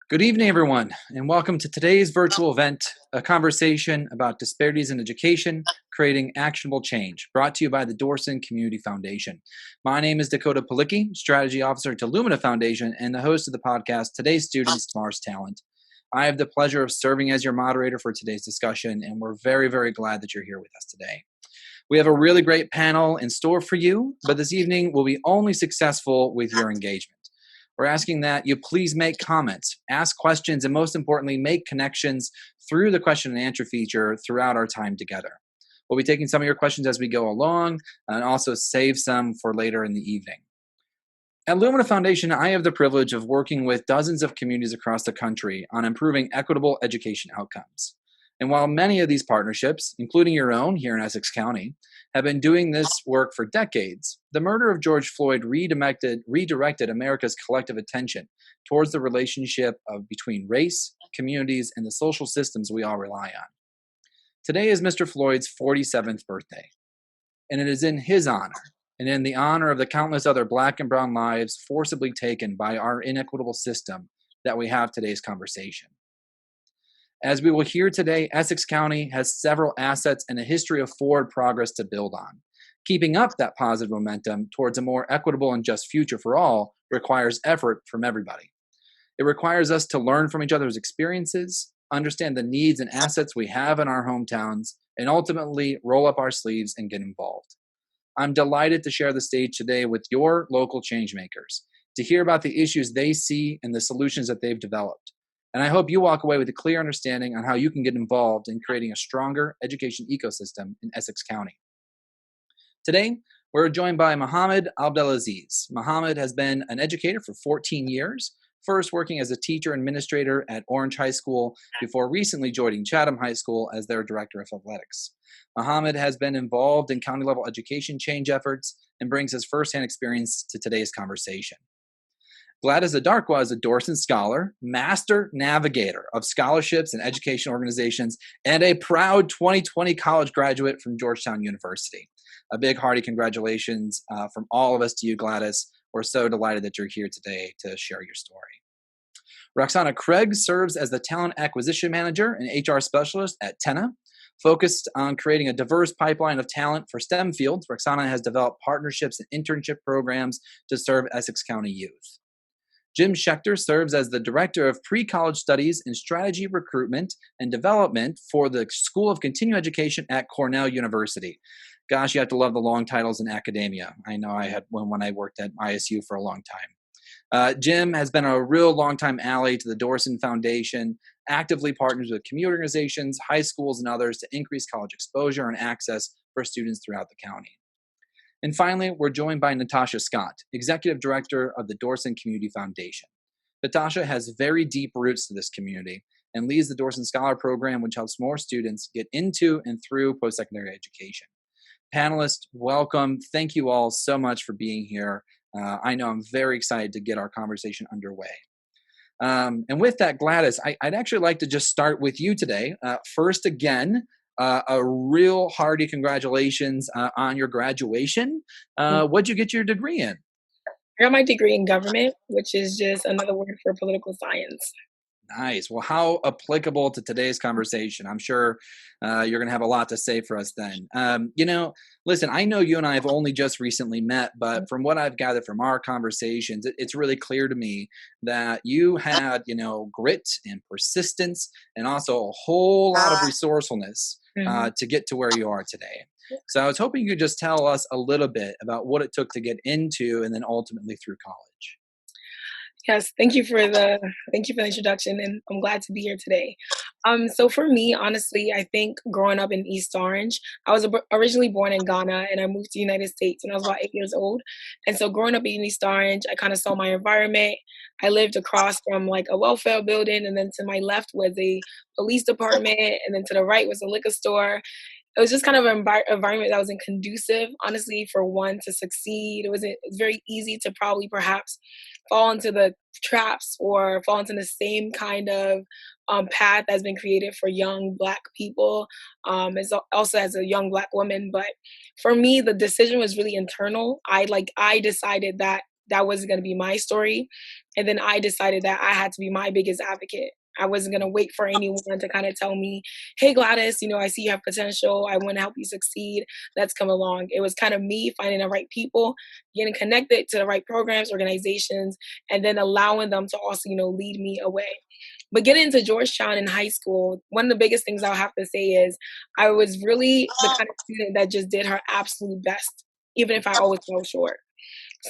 Good evening, everyone, and welcome to today's virtual event, a conversation about disparities in education, creating actionable change, brought to you by the Dorson Community Foundation. My name is Dakota Palicki, Strategy Officer to Lumina Foundation, and the host of the podcast, Today's Students, Tomorrow's Talent. I have the pleasure of serving as your moderator for today's discussion, and we're very, very glad that you're here with us today. We have a really great panel in store for you, but this evening will be only successful with your engagement. We're asking that you please make comments, ask questions, and most importantly, make connections through the question and answer feature throughout our time together. We'll be taking some of your questions as we go along and also save some for later in the evening. At Lumina Foundation, I have the privilege of working with dozens of communities across the country on improving equitable education outcomes. And while many of these partnerships, including your own here in Essex County, have been doing this work for decades, the murder of George Floyd redirected America's collective attention towards the relationship between race, communities, and the social systems we all rely on. Today is Mr. Floyd's 47th birthday, and it is in his honor and in the honor of the countless other Black and brown lives forcibly taken by our inequitable system that we have today's conversation. As we will hear today, Essex County has several assets and a history of forward progress to build on. Keeping up that positive momentum towards a more equitable and just future for all requires effort from everybody. It requires us to learn from each other's experiences, understand the needs and assets we have in our hometowns, and ultimately roll up our sleeves and get involved. I'm delighted to share the stage today with your local changemakers, to hear about the issues they see and the solutions that they've developed. And I hope you walk away with a clear understanding on how you can get involved in creating a stronger education ecosystem in Essex County. Today, we're joined by Mohammed Abdelaziz. Mohammed has been an educator for 14 years, first working as a teacher administrator at Orange High School before recently joining Chatham High School as their director of athletics. Mohammed has been involved in county-level education change efforts and brings his firsthand experience to today's conversation. Gladys Adarkwa is a Dorson Scholar, Master Navigator of Scholarships and Education Organizations, and a proud 2020 college graduate from Georgetown University. A big hearty congratulations from all of us to you, Gladys. We're so delighted that you're here today to share your story. Roxana Craig serves as the Talent Acquisition Manager and HR Specialist at TENA. Focused on creating a diverse pipeline of talent for STEM fields, Roxana has developed partnerships and internship programs to serve Essex County youth. Jim Schechter serves as the Director of Pre-College Studies and Strategy Recruitment and Development for the School of Continuing Education at Cornell University. Gosh, you have to love the long titles in academia. I know I had one when I worked at ISU for a long time. Jim has been a real long-time ally to the Dorson Foundation, actively partners with community organizations, high schools, and others to increase college exposure and access for students throughout the county. And finally, we're joined by Natasha Scott, Executive Director of the Dorson Community Foundation. Natasha has very deep roots to this community and leads the Dorson Scholar Program, which helps more students get into and through post-secondary education. Panelists, welcome. Thank you all so much for being here. I know I'm very excited to get our conversation underway. And with that, Gladys, I'd actually like to just start with you today. First, again, a real hearty congratulations on your graduation. What'd you get your degree in? I got my degree in government, which is just another word for political science. Nice. Well, how applicable to today's conversation? I'm sure you're going to have a lot to say for us then. Listen, I know you and I have only just recently met, but from what I've gathered from our conversations, it's really clear to me that you had, grit and persistence and also a whole lot of resourcefulness to get to where you are today. So I was hoping you could just tell us a little bit about what it took to get into and then ultimately through college. Yes, thank you for the introduction, and I'm glad to be here today. So for me, honestly, I think growing up in East Orange, I was originally born in Ghana, and I moved to the United States when I was about 8 years old. And so growing up in East Orange, I kind of saw my environment. I lived across from like a welfare building, and then to my left was a police department, and then to the right was a liquor store. It was just kind of an environment that wasn't conducive, honestly, for one to succeed. It was very easy to perhaps fall into the traps or fall into the same kind of path that's been created for young Black people, also as a young Black woman. But for me, the decision was really internal. I decided that that wasn't going to be my story. And then I decided that I had to be my biggest advocate. I wasn't going to wait for anyone to kind of tell me, hey, Gladys, I see you have potential. I want to help you succeed. Let's come along. It was kind of me finding the right people, getting connected to the right programs, organizations, and then allowing them to also, lead me away. But getting into Georgetown in high school, one of the biggest things I'll have to say is I was really the kind of student that just did her absolute best, even if I always fell short.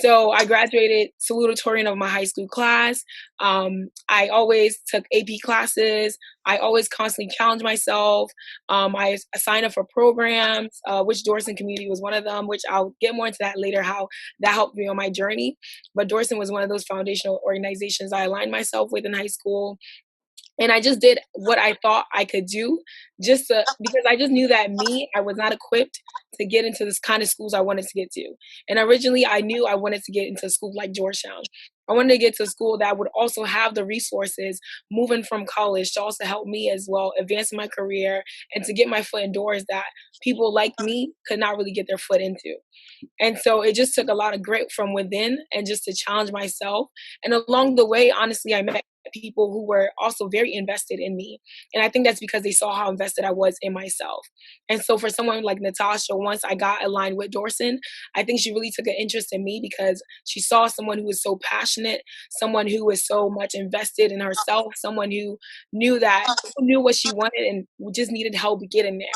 So I graduated salutatorian of my high school class. I always took AP classes. I always constantly challenged myself. I signed up for programs, which Dorson Community was one of them, which I'll get more into that later, how that helped me on my journey. But Dorson was one of those foundational organizations I aligned myself with in high school. And I just did what I thought I could do because I just knew that I was not equipped to get into this kind of schools I wanted to get to. And originally I knew I wanted to get into a school like Georgetown. I wanted to get to a school that would also have the resources moving from college to also help me as well advance my career and to get my foot in doors that people like me could not really get their foot into. And so it just took a lot of grit from within and just to challenge myself. And along the way, honestly, I met people who were also very invested in me. And I think that's because they saw how invested I was in myself. And so for someone like Natasha, once I got aligned with Dorson, I think she really took an interest in me because she saw someone who was so passionate, someone who was so much invested in herself, someone who knew what she wanted and just needed help getting there.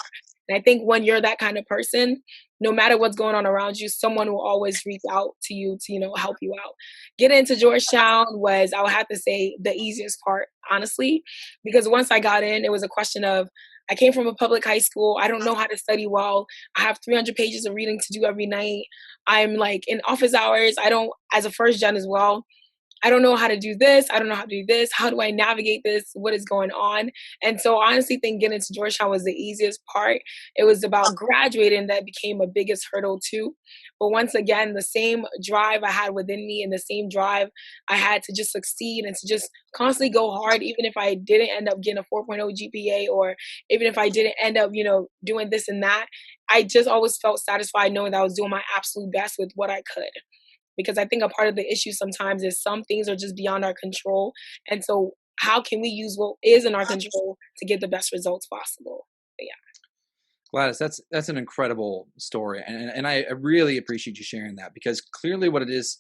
And I think when you're that kind of person, no matter what's going on around you, someone will always reach out to you to, help you out. Getting into Georgetown was, I would have to say, the easiest part, honestly, because once I got in, it was a question of, I came from a public high school. I don't know how to study well. I have 300 pages of reading to do every night. I'm like in office hours. As a first gen as well, I don't know how to do this. I don't know how to do this. How do I navigate this? What is going on? And so I honestly think getting into Georgetown was the easiest part. It was about graduating that became a biggest hurdle too. But once again, the same drive I had within me and the same drive I had to just succeed and to just constantly go hard, even if I didn't end up getting a 4.0 GPA or even if I didn't end up, doing this and that, I just always felt satisfied knowing that I was doing my absolute best with what I could, because I think a part of the issue sometimes is some things are just beyond our control. And so how can we use what is in our control to get the best results possible? But yeah. Gladys, that's an incredible story, and I really appreciate you sharing that, because clearly what it is,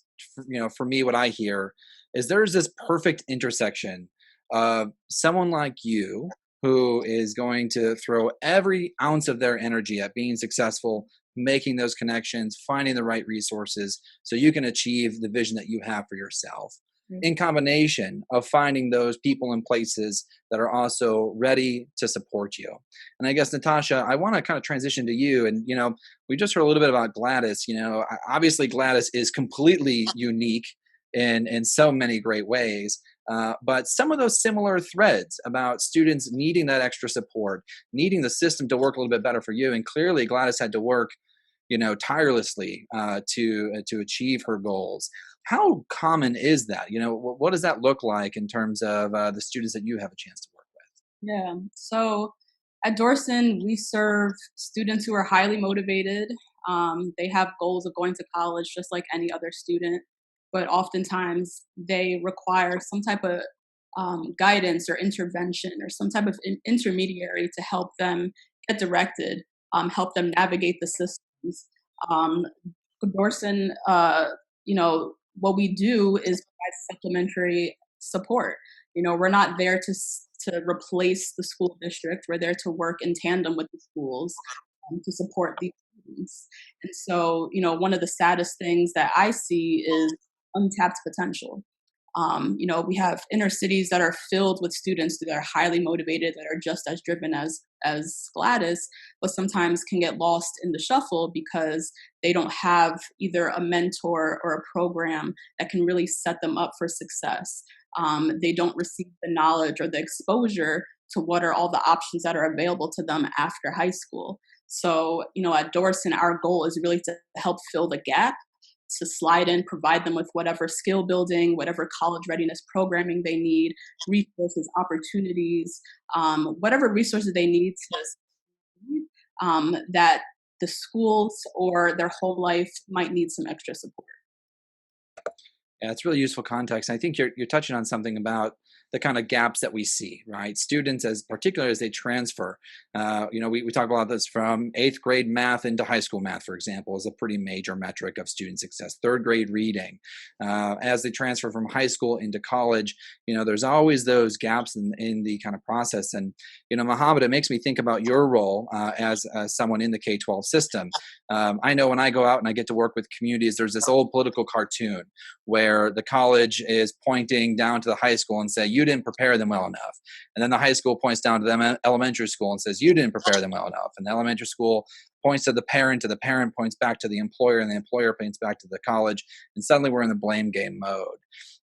for me, what I hear is there's this perfect intersection of someone like you who is going to throw every ounce of their energy at being successful, making those connections, finding the right resources so you can achieve the vision that you have for yourself, in combination of finding those people and places that are also ready to support you. And I guess, Natasha, I want to kind of transition to you. And, we just heard a little bit about Gladys. Obviously Gladys is completely unique in so many great ways. But some of those similar threads about students needing that extra support, needing the system to work a little bit better for you. And clearly Gladys had to work, tirelessly to achieve her goals. How common is that? What does that look like in terms of the students that you have a chance to work with? Yeah. So at Dorson, we serve students who are highly motivated. They have goals of going to college just like any other student, but oftentimes they require some type of guidance or intervention or some type of intermediary to help them get directed, help them navigate the systems. Um, Dorson, what we do is provide supplementary support. We're not there to replace the school district. We're there to work in tandem with the schools to support these students. And so, one of the saddest things that I see is untapped potential. We have inner cities that are filled with students that are highly motivated, that are just as driven as Gladys, but sometimes can get lost in the shuffle because they don't have either a mentor or a program that can really set them up for success. They don't receive the knowledge or the exposure to what are all the options that are available to them after high school. So, at Dorson, our goal is really to help fill the gap, to slide in, provide them with whatever skill building, whatever college readiness programming they need, resources, opportunities, whatever resources they need to succeed, that the schools or their whole life might need some extra support. Yeah, it's really useful context. I think you're touching on something about the kind of gaps that we see, right? Students, as particularly as they transfer, we talk about this from eighth grade math into high school math, for example, is a pretty major metric of student success. Third grade reading, as they transfer from high school into college, there's always those gaps in the kind of process. And Mohammed, it makes me think about your role as someone in the K-12 system. I know when I go out and I get to work with communities, there's this old political cartoon where the college is pointing down to the high school and say, you didn't prepare them well enough. And then the high school points down to the elementary school and says, you didn't prepare them well enough. And the elementary school points to the parent points back to the employer, and the employer points back to the college. And suddenly we're in the blame game mode.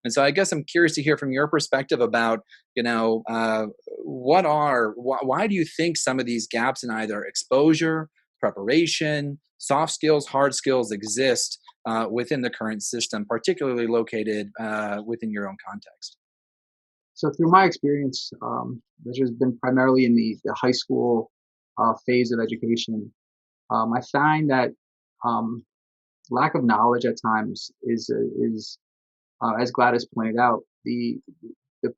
And so I guess I'm curious to hear from your perspective about, why do you think some of these gaps in either exposure, preparation, soft skills, hard skills exist within the current system, particularly located within your own context? So through my experience, which has been primarily in the high school phase of education, I find that um, lack of knowledge at times is as Gladys pointed out, the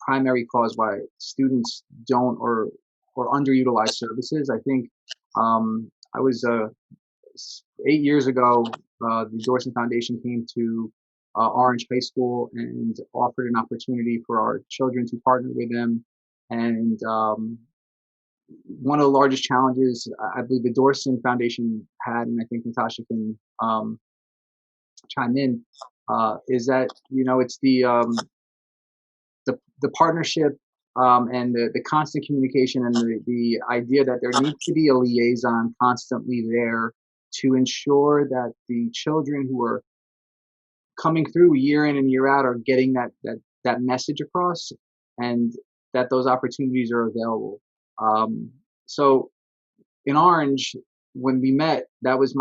primary cause why students don't or underutilize services. I think I was 8 years ago, the Dorson Foundation came to Orange High School and offered an opportunity for our children to partner with them. And one of the largest challenges I believe the Dorson Foundation had, and I think Natasha can chime in, is that it's the partnership and the constant communication and the idea that there needs to be a liaison constantly there to ensure that the children who are coming through year in and year out are getting that message across, and that those opportunities are available. So in Orange, when we met, that was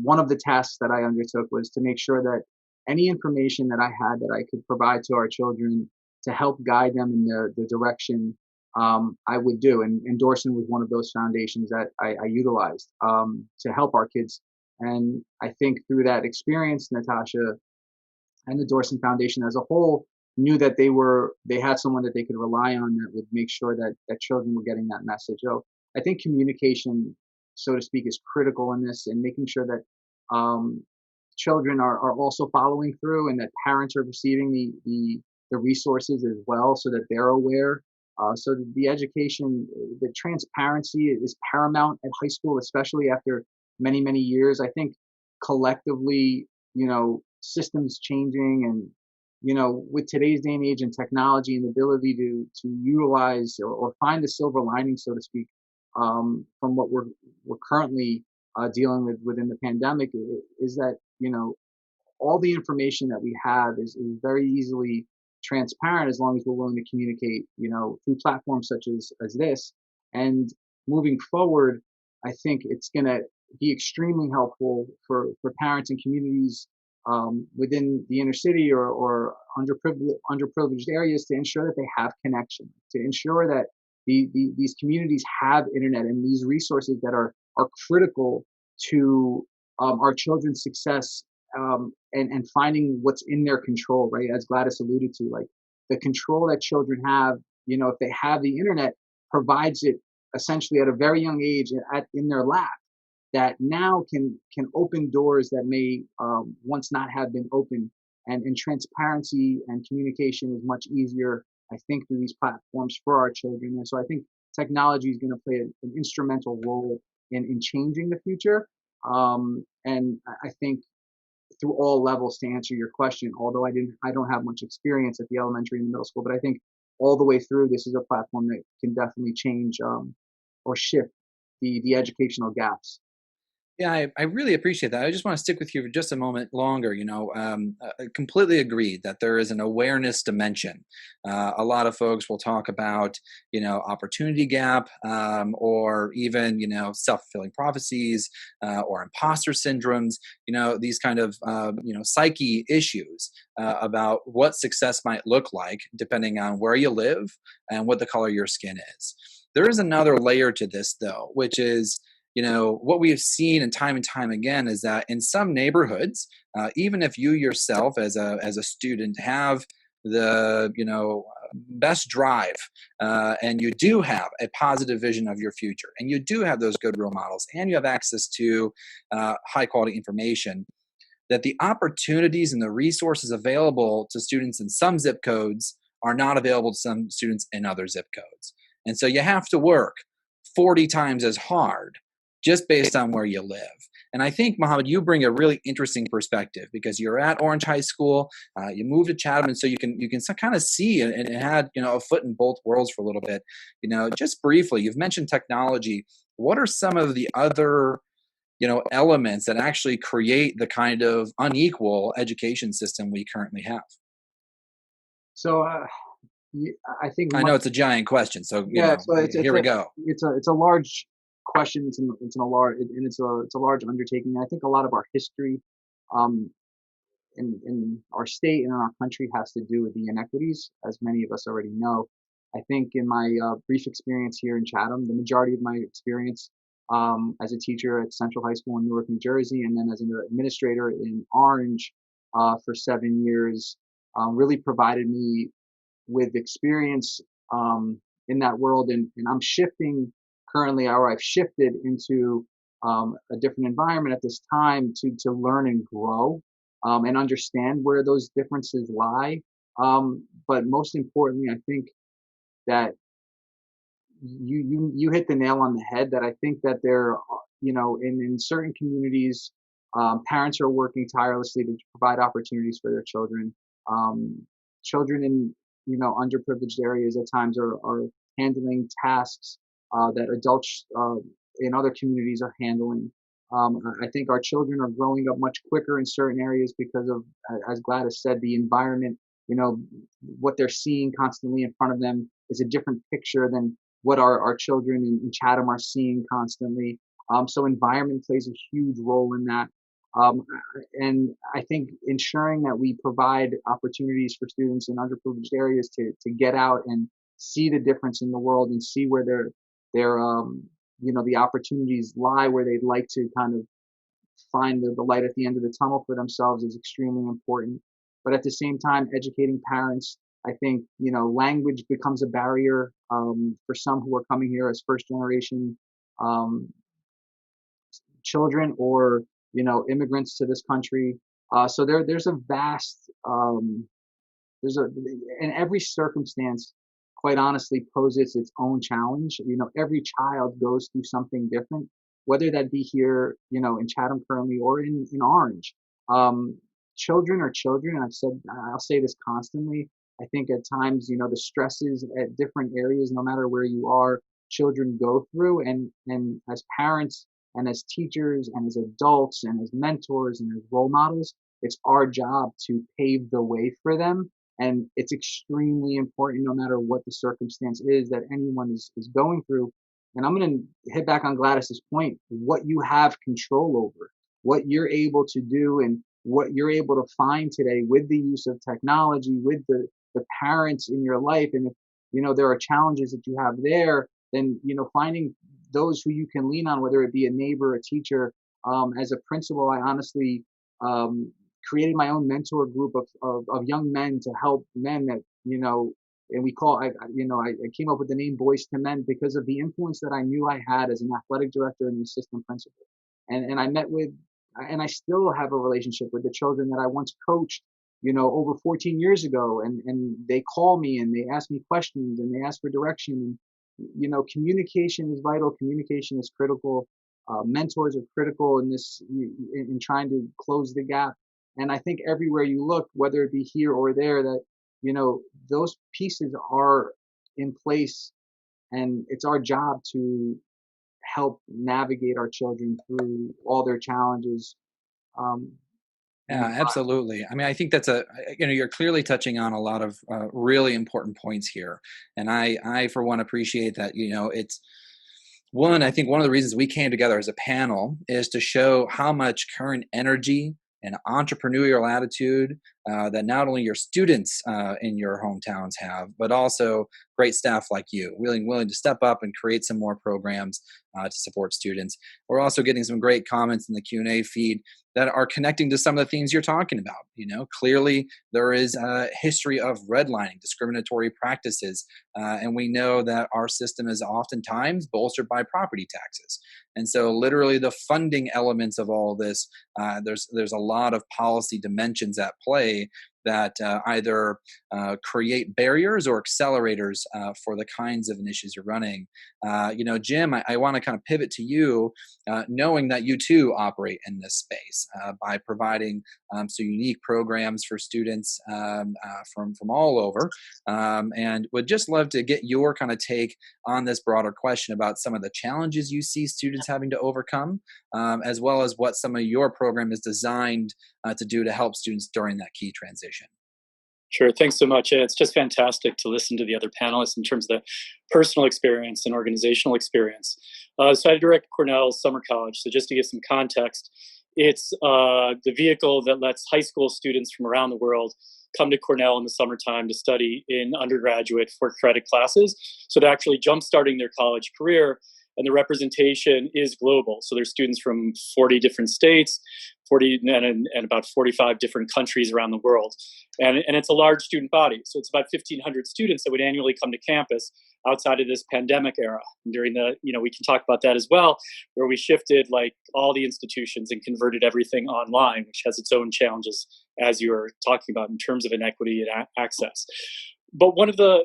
one of the tasks that I undertook, was to make sure that any information that I had that I could provide to our children to help guide them in the direction I would do. And Dorson was one of those foundations that I utilized to help our kids. And I think through that experience, Natasha and the Dorson Foundation as a whole knew that they had someone that they could rely on that would make sure that children were getting that message. So I think communication, so to speak, is critical in this, and making sure that children are also following through, and that parents are receiving the resources as well, so that they're aware. So the education, the transparency is paramount at high school, especially after many, many years. I think collectively, systems changing, and with today's day and age and technology and the ability to utilize or find the silver lining, so to speak, from what we're currently dealing with within the pandemic, is that all the information that we have is very easily transparent, as long as we're willing to communicate through platforms such as this. And moving forward, I think it's going to be extremely helpful for parents and communities within the inner city or underprivileged areas, to ensure that they have connection, to ensure that these communities have internet and these resources that are critical to our children's success, and finding what's in their control, right? As Gladys alluded to, like the control that children have, if they have the internet, provides it essentially at a very young age in their lap, that now can open doors that may once not have been open. And transparency and communication is much easier, I think, through these platforms for our children. And so I think technology is going to play an instrumental role in changing the future. And I think through all levels, to answer your question, although I don't have much experience at the elementary and middle school, but I think all the way through, this is a platform that can definitely change or shift the educational gaps. Yeah, I really appreciate that. I just want to stick with you for just a moment longer. I completely agree that there is an awareness dimension. A lot of folks will talk about, opportunity gap, or even, self-fulfilling prophecies, or imposter syndromes, these kind of, psyche issues about what success might look like depending on where you live and what the color of your skin is. There is another layer to this, though, which is, what we have seen and time again is that in some neighborhoods, even if you yourself as a student have the best drive, and you do have a positive vision of your future, and you do have those good role models, and you have access to high quality information, that the opportunities and the resources available to students in some zip codes are not available to some students in other zip codes. And so you have to work 40 times as hard just based on where you live. And I think, Mohammed, you bring a really interesting perspective because you're at Orange High School, you moved to Chatham, and so you can kind of see and had a foot in both worlds for a little bit. Just briefly, you've mentioned technology. What are some of the other elements that actually create the kind of unequal education system we currently have? So I think I know it's a giant question, so here we go. It's a large question. It's a large undertaking. I think a lot of our history, in our state and in our country, has to do with the inequities, as many of us already know. I think in my brief experience here in Chatham, the majority of my experience as a teacher at Central High School in Newark, New Jersey, and then as an administrator in Orange for 7 years, really provided me with experience in that world. And I'm shifting currently, or I've shifted into a different environment at this time to learn and grow and understand where those differences lie. But most importantly, I think that you hit the nail on the head, that I think that there, in certain communities, parents are working tirelessly to provide opportunities for their children. Children in, underprivileged areas at times are handling tasks that adults in other communities are handling. I think our children are growing up much quicker in certain areas because of, as Gladys said, the environment. What they're seeing constantly in front of them is a different picture than what our children in Chatham are seeing constantly. So environment plays a huge role in that. And I think ensuring that we provide opportunities for students in underprivileged areas to get out and see the difference in the world and see where their the opportunities lie, where they'd like to kind of find the light at the end of the tunnel for themselves, is extremely important. But at the same time, educating parents, I think, language becomes a barrier for some who are coming here as first generation children or, immigrants to this country. So there's a vast, in every circumstance, quite honestly, poses its own challenge. Every child goes through something different, whether that be here, in Chatham currently or in Orange. Children are children. I'll say this constantly. I think at times, the stresses at different areas, no matter where you are, children go through, and as parents and as teachers and as adults and as mentors and as role models, it's our job to pave the way for them. And it's extremely important, no matter what the circumstance is that anyone is going through. And I'm going to hit back on Gladys's point, what you have control over, what you're able to do and what you're able to find today with the use of technology, with the parents in your life. And if, there are challenges that you have there, then, finding those who you can lean on, whether it be a neighbor, a teacher. As a principal, I honestly created my own mentor group of young men to help men that, and we call, I came up with the name Boys to Men because of the influence that I knew I had as an athletic director and assistant principal. And I met with, and I still have a relationship with the children that I once coached, over 14 years ago. And they call me and they ask me questions and they ask for direction. And, communication is vital. Communication is critical. Mentors are critical in this, in trying to close the gap. And I think everywhere you look, whether it be here or there, that, those pieces are in place, and it's our job to help navigate our children through all their challenges. Yeah, absolutely. I mean, I think that's you're clearly touching on a lot of really important points here. And I, for one, appreciate that, it's one, I think one of the reasons we came together as a panel is to show how much current energy and entrepreneurial attitude that not only your students in your hometowns have, but also great staff like you, willing to step up and create some more programs to support students. We're also getting some great comments in the Q&A feed that are connecting to some of the themes you're talking about. Clearly there is a history of redlining, discriminatory practices, and we know that our system is oftentimes bolstered by property taxes. And so literally the funding elements of all this, there's a lot of policy dimensions at play that either create barriers or accelerators for the kinds of initiatives you're running. Jim, I want to kind of pivot to you, knowing that you too operate in this space by providing some unique programs for students from all over, and would just love to get your kind of take on this broader question about some of the challenges you see students having to overcome, as well as what some of your program is designed to do to help students during that key transition. Sure. Thanks so much. It's just fantastic to listen to the other panelists in terms of the personal experience and organizational experience. So I direct Cornell Summer College. So just to give some context, it's the vehicle that lets high school students from around the world come to Cornell in the summertime to study in undergraduate for credit classes. So they're actually jumpstarting their college career, and the representation is global. So there's students from 40 different states, 40 and about 45 different countries around the world. And it's a large student body. So it's about 1,500 students that would annually come to campus outside of this pandemic era. And during we can talk about that as well, where we shifted like all the institutions and converted everything online, which has its own challenges, as you were talking about, in terms of inequity and access. But one of the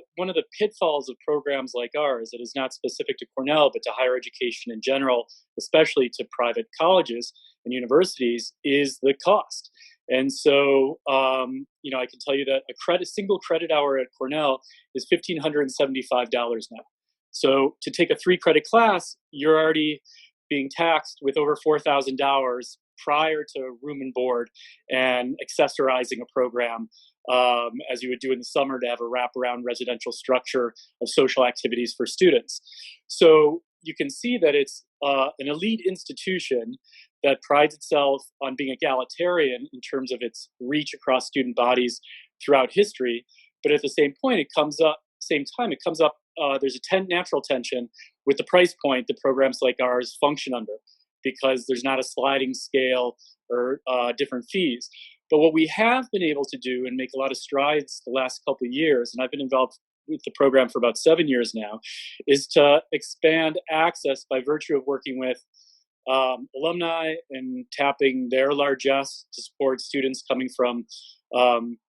pitfalls of programs like ours that is not specific to Cornell, but to higher education in general, especially to private colleges and universities, is the cost. And so, I can tell you that a single credit hour at Cornell is $1,575 now. So to take a 3-credit class, you're already being taxed with over $4,000 prior to room and board and accessorizing a program, as you would do in the summer to have a wraparound residential structure of social activities for students. So you can see that it's an elite institution that prides itself on being egalitarian in terms of its reach across student bodies throughout history. But at the same time, there's a natural tension with the price point that programs like ours function under, because there's not a sliding scale or different fees. But what we have been able to do and make a lot of strides the last couple of years, and I've been involved with the program for about 7 years now, is to expand access by virtue of working with alumni and tapping their largesse to support students coming from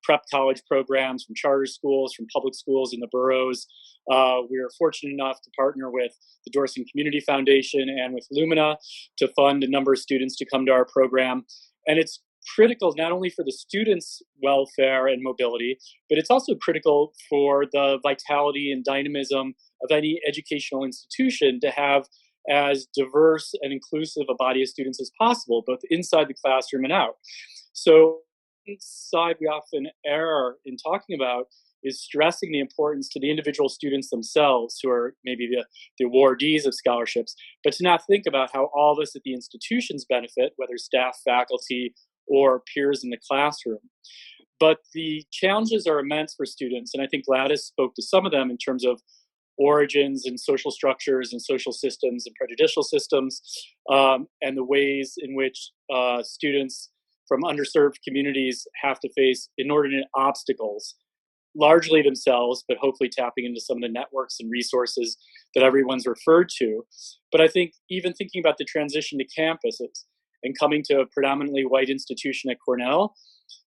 prep college programs, from charter schools, from public schools in the boroughs. We are fortunate enough to partner with the Dorson Community Foundation and with Lumina to fund a number of students to come to our program. And it's critical not only for the students' welfare and mobility, but it's also critical for the vitality and dynamism of any educational institution to have as diverse and inclusive a body of students as possible, both inside the classroom and out. So the side we often err in talking about is stressing the importance to the individual students themselves, who are maybe the awardees of scholarships, but to not think about how all this at the institutions benefit, whether staff, faculty, or peers in the classroom. But the challenges are immense for students, and I think Gladys spoke to some of them in terms of origins and social structures and social systems and prejudicial systems, and the ways in which students from underserved communities have to face inordinate obstacles, largely themselves, but hopefully tapping into some of the networks and resources that everyone's referred to. But I think even thinking about the transition to campuses and coming to a predominantly white institution at Cornell,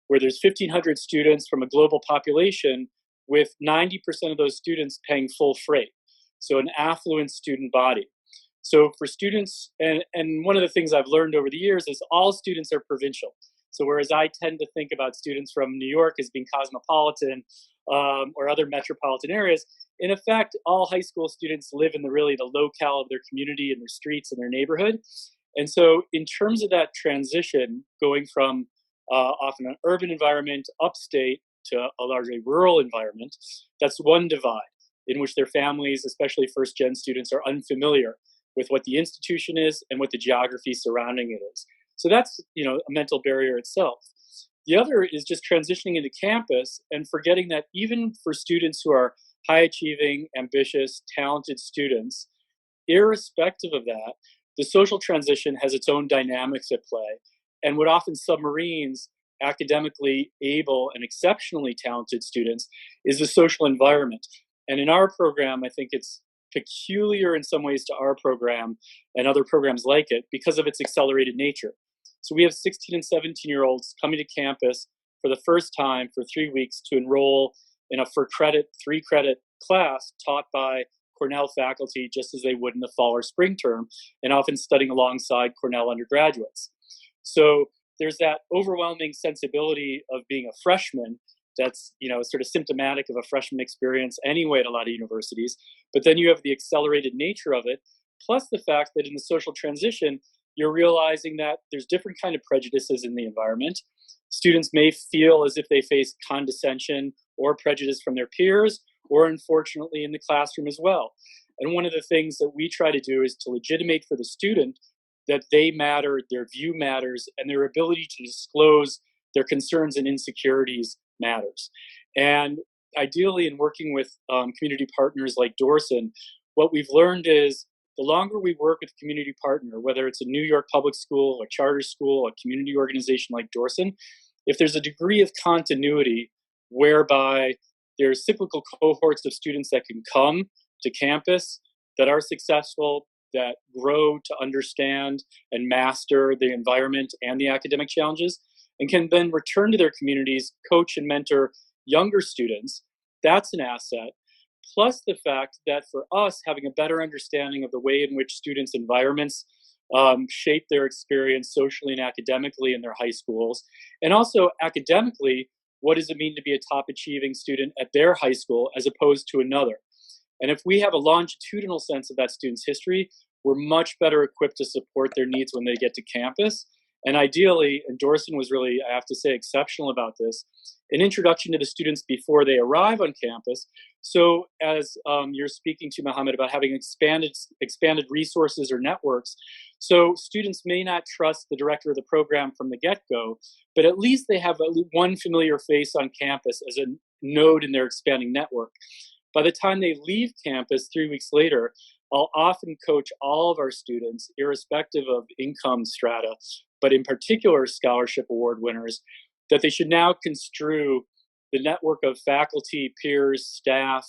where there's 1,500 students from a global population, with 90% of those students paying full freight. So an affluent student body. So for students, and one of the things I've learned over the years is all students are provincial. So whereas I tend to think about students from New York as being cosmopolitan or other metropolitan areas, in effect, all high school students live in the locale of their community and their streets and their neighborhood. And so in terms of that transition, going from often an urban environment upstate to a largely rural environment, that's one divide in which their families, especially first-gen students, are unfamiliar with what the institution is and what the geography surrounding it is. So that's, a mental barrier itself. The other is just transitioning into campus and forgetting that even for students who are high achieving, ambitious, talented students. Irrespective of that, the social transition has its own dynamics at play. And what often submarines academically able and exceptionally talented students is the social environment. And in our program, I think it's peculiar in some ways to our program and other programs like it because of its accelerated nature. So we have 16 and 17-year-olds coming to campus for the first time for 3 weeks to enroll in a for credit, 3-credit class taught by Cornell faculty just as they would in the fall or spring term, and often studying alongside Cornell undergraduates. So there's that overwhelming sensibility of being a freshman that's, sort of symptomatic of a freshman experience anyway at a lot of universities. But then you have the accelerated nature of it, plus the fact that in the social transition, you're realizing that there's different kind of prejudices in the environment. Students may feel as if they face condescension or prejudice from their peers, or unfortunately in the classroom as well. And one of the things that we try to do is to legitimate for the student that they matter, their view matters, and their ability to disclose their concerns and insecurities matters. And ideally, in working with community partners like Dorson, what we've learned is the longer we work with a community partner, whether it's a New York public school, a charter school, a community organization like Dorson, if there's a degree of continuity whereby there's cyclical cohorts of students that can come to campus that are successful, that grow to understand and master the environment and the academic challenges, and can then return to their communities, coach and mentor younger students, that's an asset. Plus the fact that for us, having a better understanding of the way in which students' environments shape their experience socially and academically in their high schools, and also academically, what does it mean to be a top achieving student at their high school as opposed to another? And if we have a longitudinal sense of that student's history, we're much better equipped to support their needs when they get to campus. And ideally, and Dorson was really, I have to say, exceptional about this, an introduction to the students before they arrive on campus. So as you're speaking to Mohammed about having expanded resources or networks, so students may not trust the director of the program from the get-go, but at least they have one familiar face on campus as a node in their expanding network. By the time they leave campus 3 weeks later, I'll often coach all of our students, irrespective of income strata, but in particular scholarship award winners, that they should now construe the network of faculty, peers, staff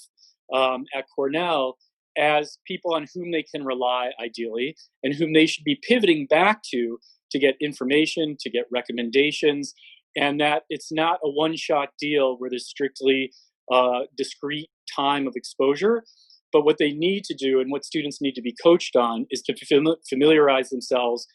at Cornell as people on whom they can rely, ideally, and whom they should be pivoting back to get information, to get recommendations, and that it's not a one-shot deal where there's strictly discrete time of exposure. But what they need to do and what students need to be coached on is to familiarize themselves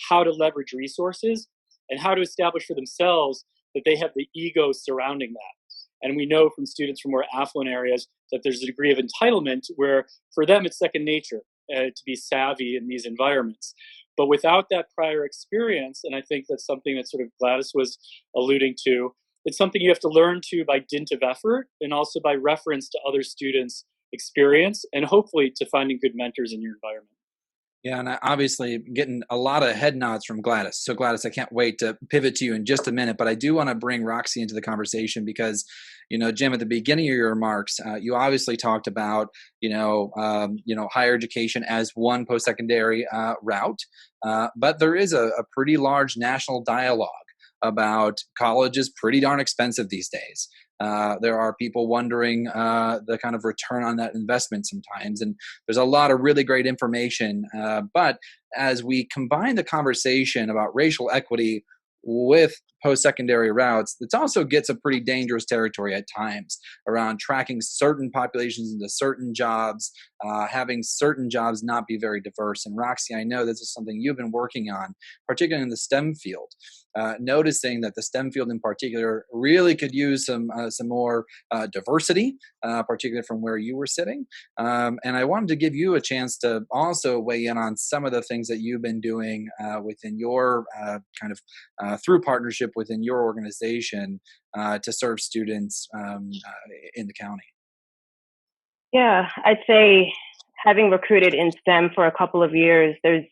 how to leverage resources and how to establish for themselves that they have the ego surrounding that. And we know from students from more affluent areas that there's a degree of entitlement where for them it's second nature to be savvy in these environments. But without that prior experience, and I think that's something that sort of Gladys was alluding to, it's something you have to learn to by dint of effort and also by reference to other students' experience and hopefully to finding good mentors in your environment. Yeah, and I obviously getting a lot of head nods from Gladys. So Gladys, I can't wait to pivot to you in just a minute, but I do want to bring Roxy into the conversation because, Jim, at the beginning of your remarks, you obviously talked about, higher education as one post-secondary route, but there is a pretty large national dialogue about college is pretty darn expensive these days. There are people wondering the kind of return on that investment sometimes. And there's a lot of really great information. But as we combine the conversation about racial equity with post-secondary routes, it also gets a pretty dangerous territory at times around tracking certain populations into certain jobs, having certain jobs not be very diverse. And Roxy, I know this is something you've been working on, particularly in the STEM field. Noticing that the STEM field in particular really could use some more diversity, particularly from where you were sitting. And I wanted to give you a chance to also weigh in on some of the things that you've been doing within your through partnership within your organization to serve students in the county. Yeah, I'd say having recruited in STEM for a couple of years, there's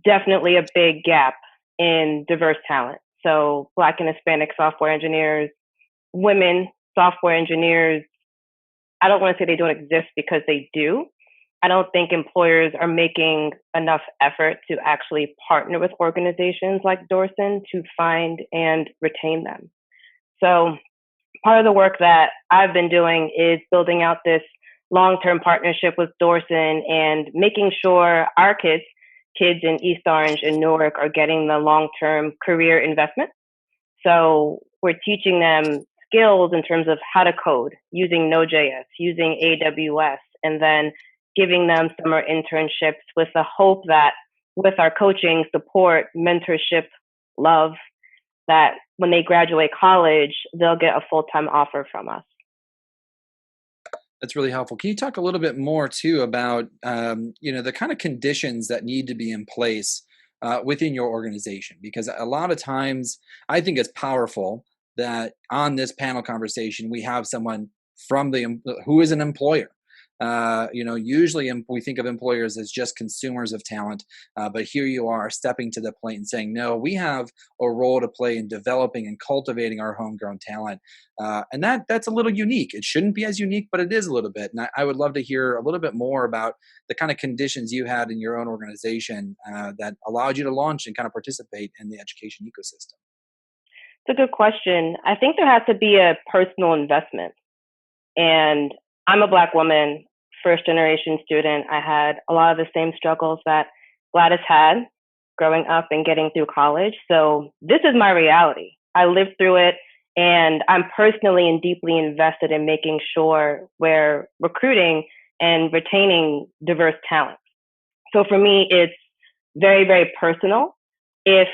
definitely a big gap in diverse talent. So Black and Hispanic software engineers, women software engineers, I don't want to say they don't exist because they do. I don't think employers are making enough effort to actually partner with organizations like Dorson to find and retain them. So part of the work that I've been doing is building out this long-term partnership with Dorson and making sure our kids in East Orange and Newark are getting the long-term career investment. So we're teaching them skills in terms of how to code using Node.js, using AWS, and then giving them summer internships with the hope that with our coaching, support, mentorship, love, that when they graduate college, they'll get a full-time offer from us. That's really helpful. Can you talk a little bit more too about the kind of conditions that need to be in place within your organization? Because a lot of times, I think it's powerful that on this panel conversation we have someone from who is an employer. Usually we think of employers as just consumers of talent, but here you are stepping to the plate and saying, no, we have a role to play in developing and cultivating our homegrown talent. And that's a little unique. It shouldn't be as unique, but it is a little bit. And I would love to hear a little bit more about the kind of conditions you had in your own organization that allowed you to launch and kind of participate in the education ecosystem. It's a good question. I think there has to be a personal investment. And I'm a Black woman, first generation student. I had a lot of the same struggles that Gladys had growing up and getting through college. So this is my reality. I lived through it, and I'm personally and deeply invested in making sure we're recruiting and retaining diverse talent. So for me, it's very, very personal. If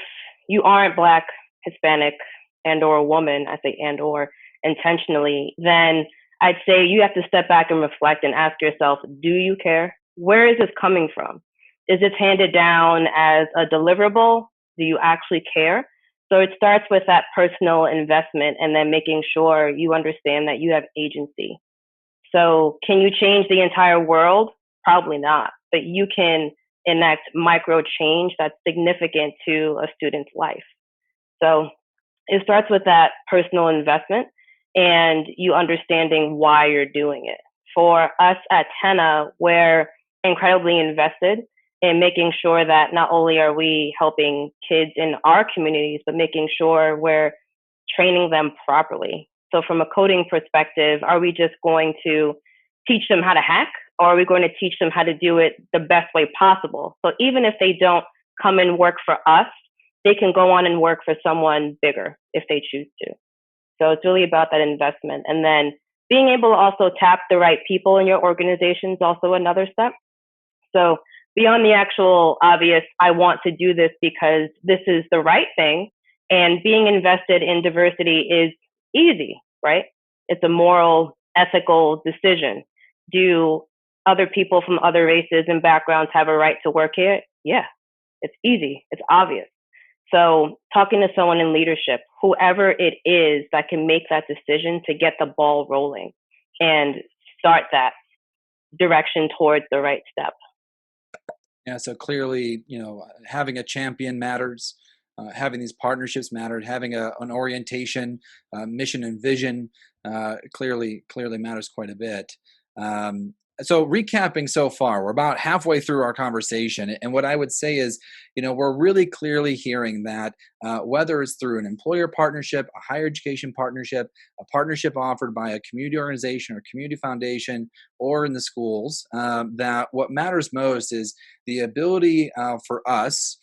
you aren't Black, Hispanic, and or a woman, I say and or intentionally, then I'd say you have to step back and reflect and ask yourself, do you care? Where is this coming from? Is this handed down as a deliverable? Do you actually care? So it starts with that personal investment and then making sure you understand that you have agency. So can you change the entire world? Probably not, but you can enact micro change that's significant to a student's life. So it starts with that personal investment and you understanding why you're doing it. For us at TENA, we're incredibly invested in making sure that not only are we helping kids in our communities, but making sure we're training them properly. So from a coding perspective, are we just going to teach them how to hack, or are we going to teach them how to do it the best way possible? So even if they don't come and work for us, they can go on and work for someone bigger if they choose to. So it's really about that investment. And then being able to also tap the right people in your organization is also another step. So beyond the actual obvious, I want to do this because this is the right thing, and being invested in diversity is easy, right? It's a moral, ethical decision. Do other people from other races and backgrounds have a right to work here? Yeah, it's easy. It's obvious. So talking to someone in leadership, whoever it is that can make that decision to get the ball rolling and start that direction towards the right step. Yeah, so clearly, having a champion matters. Having these partnerships mattered. Having an orientation, mission, and vision clearly matters quite a bit. So recapping so far, we're about halfway through our conversation. And what I would say is, we're really clearly hearing that whether it's through an employer partnership, a higher education partnership, a partnership offered by a community organization or community foundation, or in the schools, that what matters most is the ability for us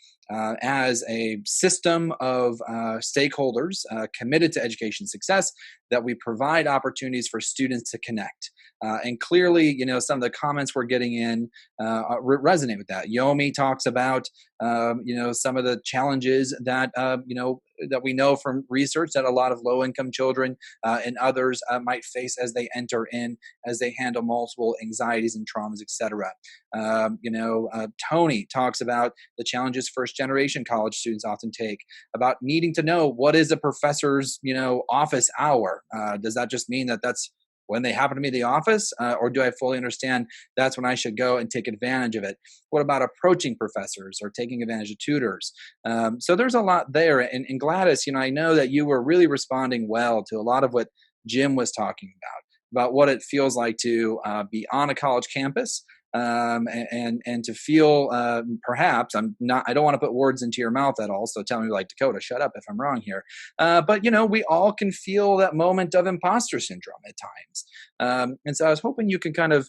as a system of stakeholders committed to education success, that we provide opportunities for students to connect. And clearly, some of the comments we're getting in resonate with that. Yomi talks about, some of the challenges that, that we know from research that a lot of low-income children and others might face as they enter in, as they handle multiple anxieties and traumas, etc. Tony talks about the challenges first-generation college students often take, about needing to know what is a professor's, office hour. Does that just mean that that's when they happen to be in the office, or do I fully understand that's when I should go and take advantage of it? What about approaching professors or taking advantage of tutors? So there's a lot there. And Gladys, I know that you were really responding well to a lot of what Jim was talking about what it feels like to be on a college campus, and to feel, perhaps I don't want to put words into your mouth at all. So tell me, like, Dakota, shut up if I'm wrong here. But we all can feel that moment of imposter syndrome at times. And so I was hoping you can kind of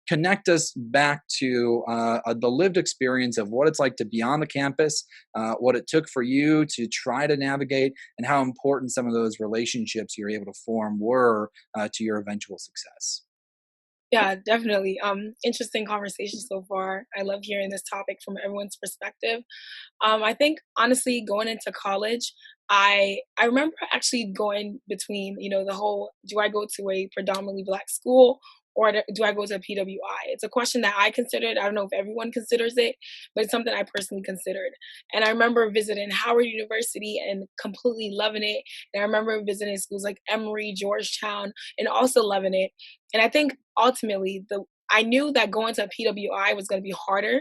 connect us back to the lived experience of what it's like to be on the campus, what it took for you to try to navigate, and how important some of those relationships you're able to form were to your eventual success. Yeah, definitely. Interesting conversation so far. I love hearing this topic from everyone's perspective. I think honestly, going into college, I remember actually going between, the whole, do I go to a predominantly Black school, or do I go to a PWI? It's a question that I considered. I don't know if everyone considers it, but it's something I personally considered. And I remember visiting Howard University and completely loving it. And I remember visiting schools like Emory, Georgetown, and also loving it. And I think ultimately, I knew that going to a PWI was going to be harder,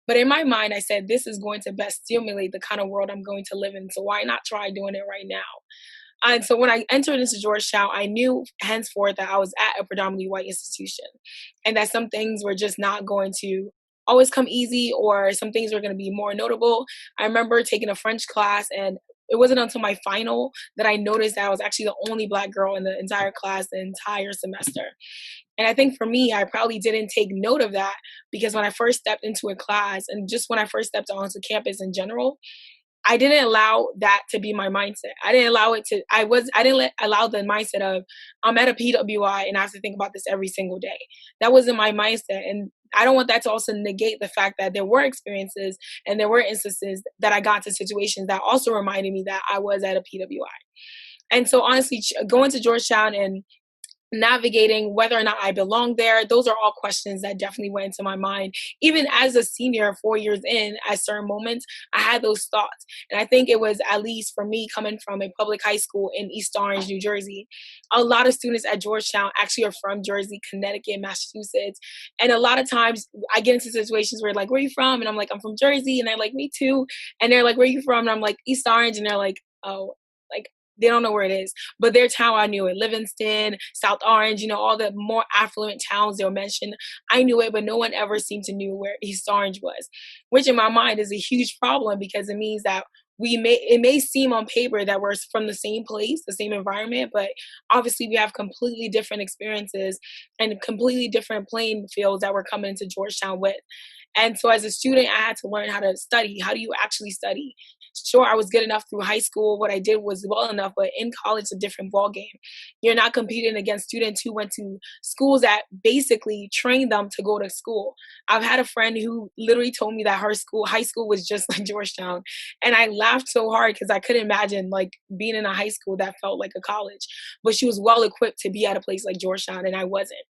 but in my mind, I said, this is going to best stimulate the kind of world I'm going to live in. So why not try doing it right now? And so when I entered into Georgetown, I knew henceforth that I was at a predominantly white institution, and that some things were just not going to always come easy, or some things were going to be more notable. I remember taking a French class, and it wasn't until my final that I noticed that I was actually the only Black girl in the entire class the entire semester. And I think for me, I probably didn't take note of that, because when I first stepped into a class, and just when I first stepped onto campus in general, I didn't allow that to be my mindset. I didn't allow it to, allow the mindset of, I'm at a PWI and I have to think about this every single day. That wasn't my mindset. And I don't want that to also negate the fact that there were experiences and there were instances that I got to situations that also reminded me that I was at a PWI. And so honestly, going to Georgetown and navigating whether or not I belong there, those are all questions that definitely went into my mind. Even as a senior, 4 years in, at certain moments, I had those thoughts. And I think it was, at least for me, coming from a public high school in East Orange, New Jersey, a lot of students at Georgetown actually are from Jersey, Connecticut, Massachusetts. And a lot of times I get into situations where, like, where are you from? And I'm like, I'm from Jersey. And they're like, me too. And they're like, where are you from? And I'm like, East Orange. And they're like, oh, like, they don't know where it is, but their town, I knew it. Livingston, South Orange, all the more affluent towns they were mentioned, I knew it, but no one ever seemed to knew where East Orange was, which in my mind is a huge problem, because it means that it may seem on paper that we're from the same place, the same environment, but obviously we have completely different experiences and completely different playing fields that we're coming into Georgetown with. And so as a student, I had to learn how to study. How do you actually study? Sure, I was good enough through high school. What I did was well enough, but in college, it's a different ball game. You're not competing against students who went to schools that basically trained them to go to school. I've had a friend who literally told me that her high school was just like Georgetown. And I laughed so hard because I couldn't imagine like being in a high school that felt like a college. But she was well equipped to be at a place like Georgetown, and I wasn't.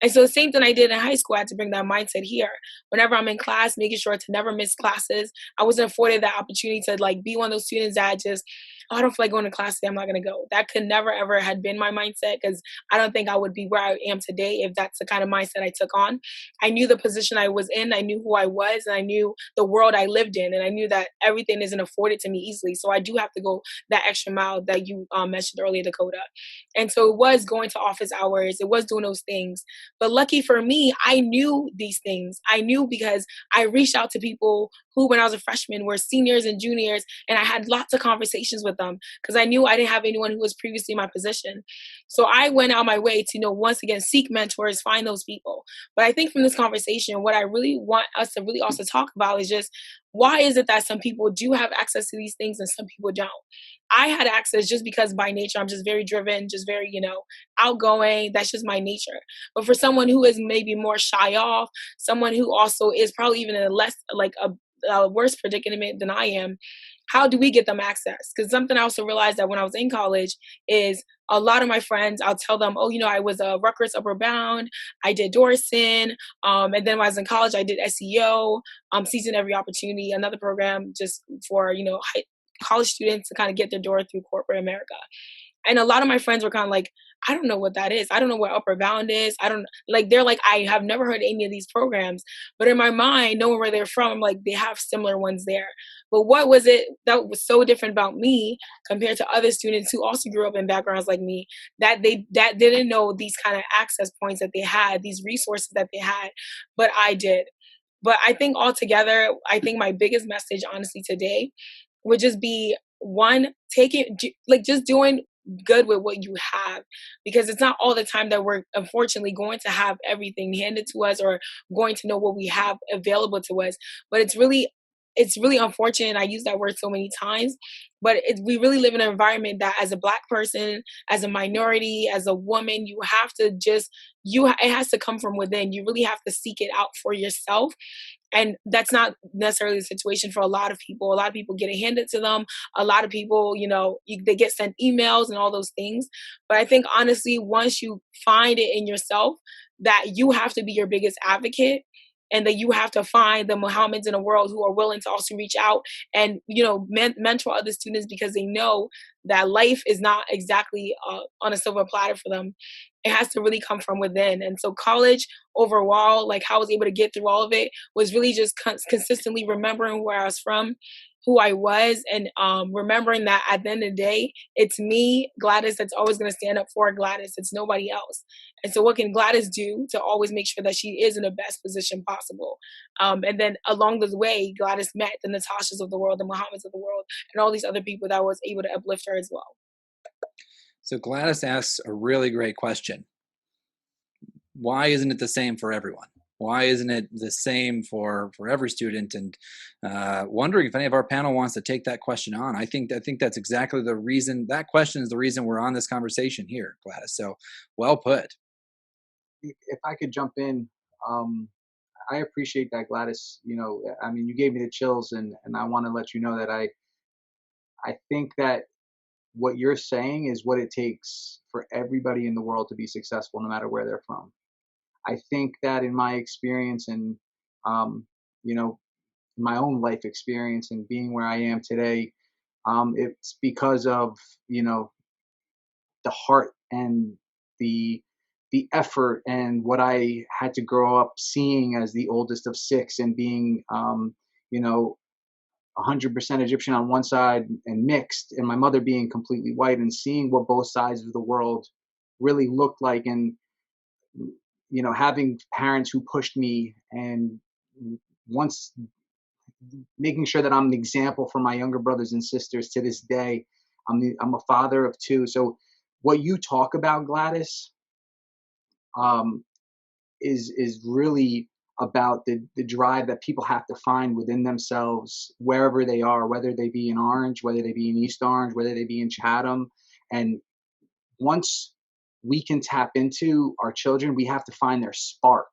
And so the same thing I did in high school, I had to bring that mindset here. Whenever I'm in class, making sure to never miss classes. I wasn't afforded that opportunity to like be one of those students that just, oh, I don't feel like going to class today, I'm not going to go. That could never ever had been my mindset, because I don't think I would be where I am today if that's the kind of mindset I took on. I knew the position I was in, I knew who I was, and I knew the world I lived in, and I knew that everything isn't afforded to me easily. So I do have to go that extra mile that you mentioned earlier, Dakota. And so it was going to office hours, it was doing those things. But lucky for me, I knew these things. I knew because I reached out to people who, when I was a freshman, were seniors and juniors, and I had lots of conversations with them because I knew I didn't have anyone who was previously in my position. So I went out my way to, once again, seek mentors, find those people. But I think from this conversation, what I really want us to really also talk about is just, why is it that some people do have access to these things and some people don't? I had access just because by nature, I'm just very driven, just very, outgoing. That's just my nature. But for someone who is maybe more shy off, someone who also is probably even in a less, like a worse predicament than I am, how do we get them access? Because something I also realized that when I was in college is a lot of my friends, I'll tell them, oh, I was a Rutgers Upper Bound, I did Dorson, and then when I was in college, I did SEO, Seizing Every Opportunity, another program just for, college students to kind of get their door through corporate America. And a lot of my friends were kind of like, I don't know what that is. I don't know what upper bound is. I don't like, they're like, I have never heard any of these programs. But in my mind, knowing where they're from, I'm like, they have similar ones there. But what was it that was so different about me compared to other students who also grew up in backgrounds like me, that didn't know these kind of access points that they had, these resources that they had, but I did. But I think altogether, I think my biggest message, honestly, today would just be one, take it, like just doing good with what you have, because it's not all the time that we're unfortunately going to have everything handed to us or going to know what we have available to us. But it's really unfortunate. I use that word so many times, but we really live in an environment that, as a Black person, as a minority, as a woman, you have to just, it has to come from within. You really have to seek it out for yourself. And that's not necessarily the situation for a lot of people. A lot of people get it handed to them. A lot of people, they get sent emails and all those things. But I think, honestly, once you find it in yourself, that you have to be your biggest advocate, and that you have to find the Muhammads in the world who are willing to also reach out and, mentor other students, because they know that life is not exactly on a silver platter for them. It has to really come from within. And so college overall, like how I was able to get through all of it, was really just consistently remembering where I was from, who I was, and remembering that at the end of the day, it's me, Gladys, that's always going to stand up for Gladys. It's nobody else. And so what can Gladys do to always make sure that she is in the best position possible? And then along the way, Gladys met the Natashas of the world, the Muhammads of the world, and all these other people that was able to uplift her as well. So Gladys asks a really great question. Why isn't it the same for everyone? Why isn't it the same for every student? And wondering if any of our panel wants to take that question on. I think that's exactly the reason. That question is the reason we're on this conversation here, Gladys. So well put. If I could jump in, I appreciate that, Gladys. You gave me the chills, and I want to let you know that I think that what you're saying is what it takes for everybody in the world to be successful, no matter where they're from. I think that in my experience and, my own life experience and being where I am today, it's because of, the heart and the effort and what I had to grow up seeing as the oldest of six, and being, 100% Egyptian on one side and mixed, and my mother being completely white, and seeing what both sides of the world really looked like, and having parents who pushed me, and once making sure that I'm an example for my younger brothers and sisters to this day. I'm a father of two. So what you talk about, Gladys, is really about the drive that people have to find within themselves, wherever they are, whether they be in Orange, whether they be in East Orange, whether they be in Chatham. And once we can tap into our children, we have to find their spark.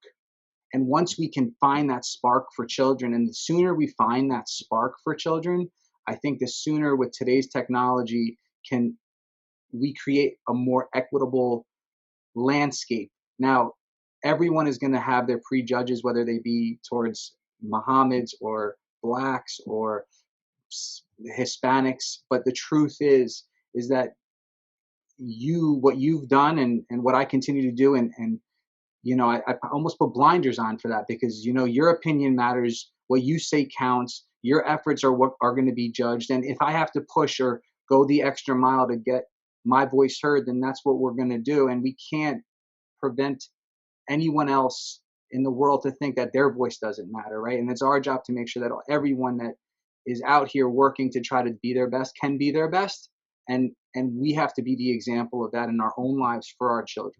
And once we can find that spark for children, and the sooner we find that spark for children, I think the sooner, with today's technology, can we create a more equitable landscape. Now, everyone is going to have their prejudges, whether they be towards Mohammeds or Blacks or Hispanics. But the truth is that what you've done, and what I continue to do, and I almost put blinders on for that, because your opinion matters, what you say counts, your efforts are what are going to be judged. And if I have to push or go the extra mile to get my voice heard, then that's what we're going to do. And we can't prevent anyone else in the world to think that their voice doesn't matter, right? And it's our job to make sure that everyone that is out here working to try to be their best can be their best, and we have to be the example of that in our own lives for our children.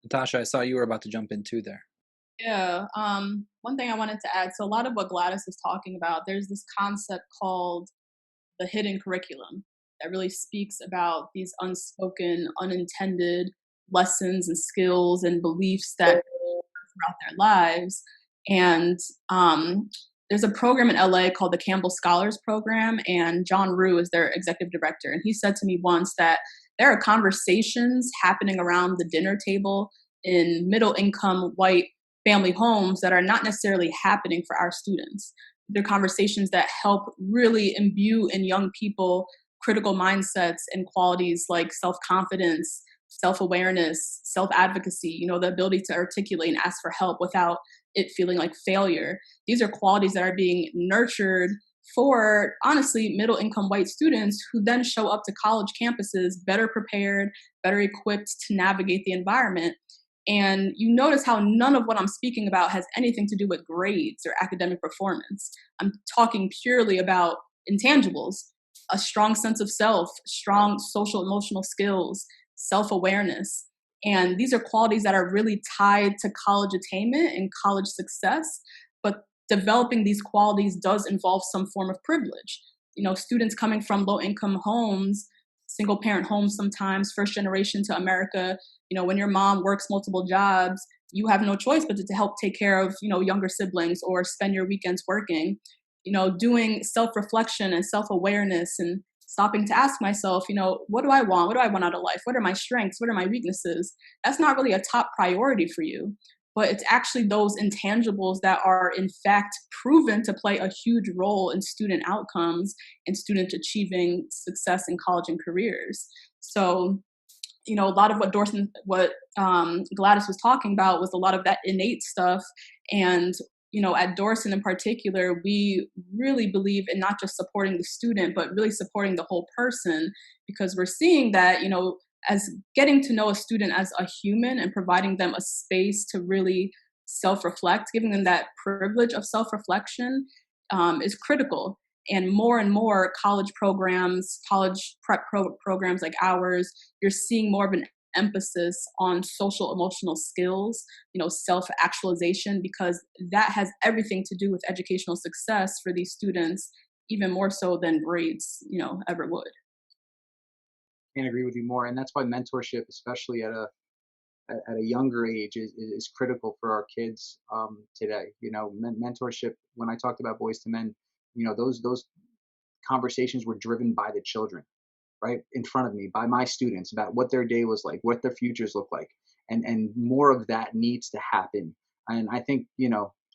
Natasha, I saw you were about to jump in too there. Yeah. One thing I wanted to add, so a lot of what Gladys is talking about, there's this concept called the hidden curriculum that really speaks about these unspoken, unintended lessons and skills and beliefs that throughout their lives. And there's a program in LA called the Campbell Scholars Program, and John Rue is their executive director. And he said to me once that there are conversations happening around the dinner table in middle income white family homes that are not necessarily happening for our students. They're conversations that help really imbue in young people critical mindsets and qualities like self-confidence, self-awareness, self-advocacy, the ability to articulate and ask for help without it feeling like failure. These are qualities that are being nurtured for, honestly, middle income white students who then show up to college campuses better prepared, better equipped to navigate the environment. And you notice how none of what I'm speaking about has anything to do with grades or academic performance. I'm talking purely about intangibles, a strong sense of self, strong social emotional skills, self-awareness. And these are qualities that are really tied to college attainment and college success. But developing these qualities does involve some form of privilege. Students coming from low income homes, single parent homes sometimes, first generation to America, when your mom works multiple jobs, you have no choice but to help take care of, younger siblings or spend your weekends working. Doing self-reflection and self-awareness and stopping to ask myself, what do I want? What do I want out of life? What are my strengths? What are my weaknesses? That's not really a top priority for you, but it's actually those intangibles that are in fact proven to play a huge role in student outcomes and student achieving success in college and careers. So, a lot of what Gladys was talking about was a lot of that innate stuff. And at Dorson in particular, we really believe in not just supporting the student, but really supporting the whole person, because we're seeing that, as getting to know a student as a human and providing them a space to really self-reflect, giving them that privilege of self-reflection is critical. And more college programs, college prep programs like ours, you're seeing more of an emphasis on social emotional skills, self-actualization, because that has everything to do with educational success for these students, even more so than grades, ever would. Can't agree with you more. And that's why mentorship, especially at a younger age, is critical for our kids today. Mentorship, when I talked about Boys to Men, those conversations were driven by the children right in front of me, by my students, about what their day was like, what their futures look like. And more of that needs to happen. And I think,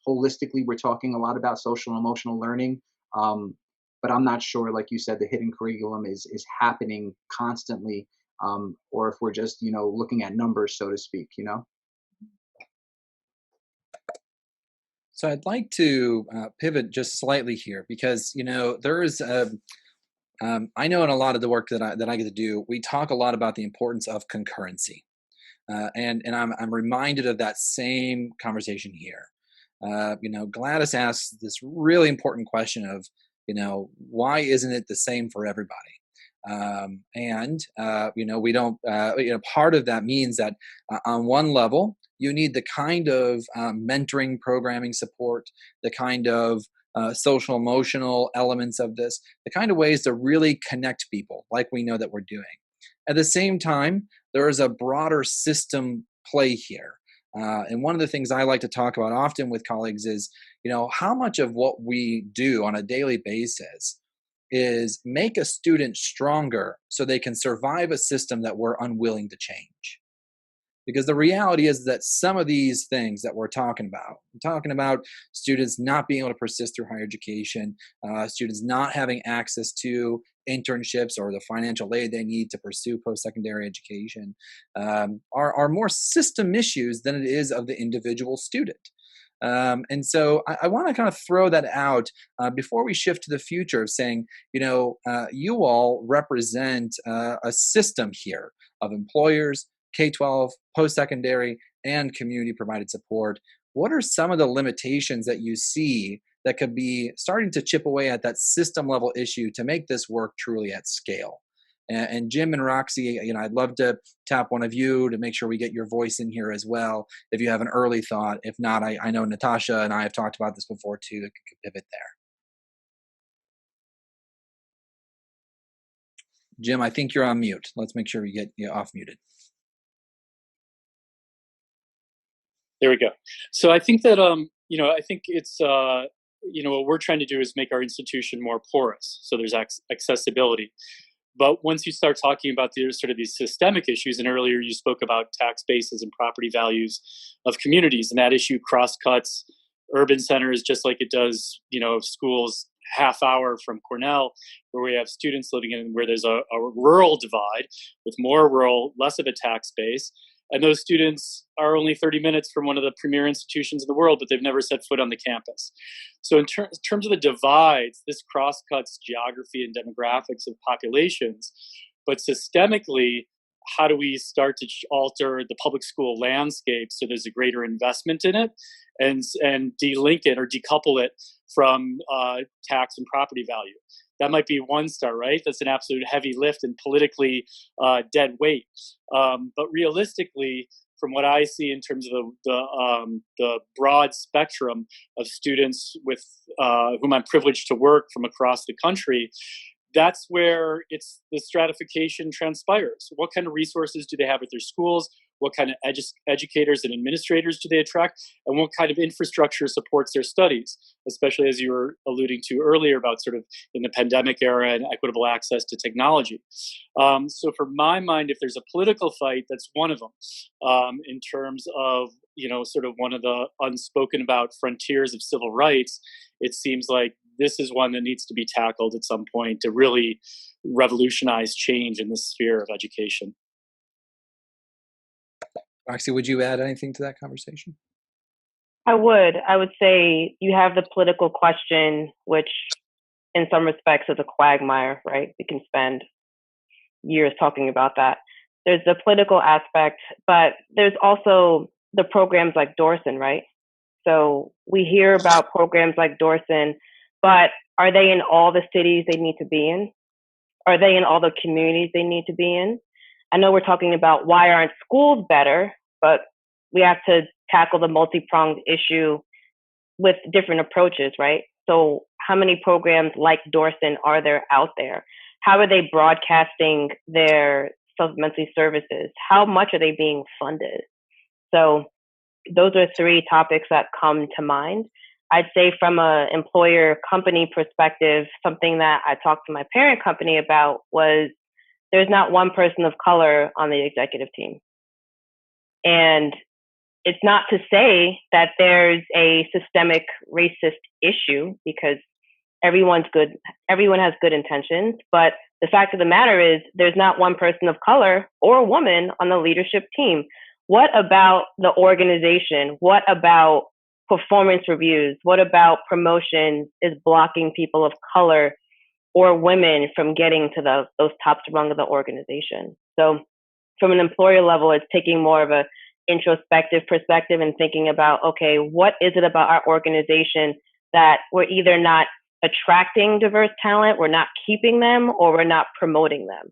holistically, we're talking a lot about social and emotional learning. But I'm not sure, like you said, the hidden curriculum is happening constantly, or if we're just, looking at numbers, so to speak, So I'd like to pivot just slightly here because there is I know in a lot of the work that I get to do, we talk a lot about the importance of concurrency, and I'm reminded of that same conversation here. Gladys asks this really important question of why isn't it the same for everybody? We don't, part of that means that on one level, you need the kind of mentoring programming support, the kind of social emotional elements of this, the kind of ways to really connect people like we know that we're doing. At the same time, there is a broader system play here. And one of the things I like to talk about often with colleagues is, how much of what we do on a daily basis is make a student stronger so they can survive a system that we're unwilling to change. Because the reality is that some of these things that we're talking about students not being able to persist through higher education, students not having access to internships or the financial aid they need to pursue post-secondary education, are more system issues than it is of the individual student. And so I want to kind of throw that out before we shift to the future of saying, you all represent a system here of employers, K-12, post-secondary, and community-provided support. What are some of the limitations that you see that could be starting to chip away at that system-level issue to make this work truly at scale? And Jim and Roxy, I'd love to tap one of you to make sure we get your voice in here as well, if you have an early thought. If not, I know Natasha and I have talked about this before too, that could pivot there. Jim, I think you're on mute. Let's make sure we get you off muted. There we go. So I think that, I think it's, what we're trying to do is make our institution more porous. So there's accessibility. But once you start talking about these systemic issues, and earlier you spoke about tax bases and property values of communities, and that issue cross-cuts urban centers just like it does, schools half hour from Cornell, where we have students living in where there's a rural divide with more rural, less of a tax base. And those students are only 30 minutes from one of the premier institutions in the world, but they've never set foot on the campus. So in terms of the divides, this cross-cuts geography and demographics of populations, but systemically, how do we start to alter the public school landscape so there's a greater investment in it, and de-link it or decouple it from tax and property value? That might be one start, right? That's an absolute heavy lift and politically dead weight. But realistically, from what I see in terms of the broad spectrum of students with whom I'm privileged to work from across the country, that's where the stratification transpires. What kind of resources do they have at their schools? What kind of educators and administrators do they attract? And what kind of infrastructure supports their studies, especially as you were alluding to earlier about sort of in the pandemic era and equitable access to technology. So for my mind, if there's a political fight, that's one of them in terms of, sort of one of the unspoken about frontiers of civil rights. It seems like this is one that needs to be tackled at some point to really revolutionize change in the sphere of education. Roxy, would you add anything to that conversation? I would say you have the political question, which in some respects is a quagmire, right? We can spend years talking about that. There's the political aspect, but there's also the programs like Dorson, right? So we hear about programs like Dorson, but are they in all the cities they need to be in? Are they in all the communities they need to be in? I know we're talking about why aren't schools better, but we have to tackle the multi-pronged issue with different approaches, right? So how many programs like Dorson are there out there? How are they broadcasting their supplementary services? How much are they being funded? So those are three topics that come to mind. I'd say from an employer company perspective, something that I talked to my parent company about was there's not one person of color on the executive team. And it's not to say that there's a systemic racist issue, because everyone has good intentions, but the fact of the matter is there's not one person of color or a woman on the leadership team. What about the organization? What about performance reviews? What about promotions is blocking people of color or women from getting to those top rung of the organization? So from an employer level, it's taking more of a introspective perspective and thinking about, okay, what is it about our organization that we're either not attracting diverse talent, we're not keeping them, or we're not promoting them?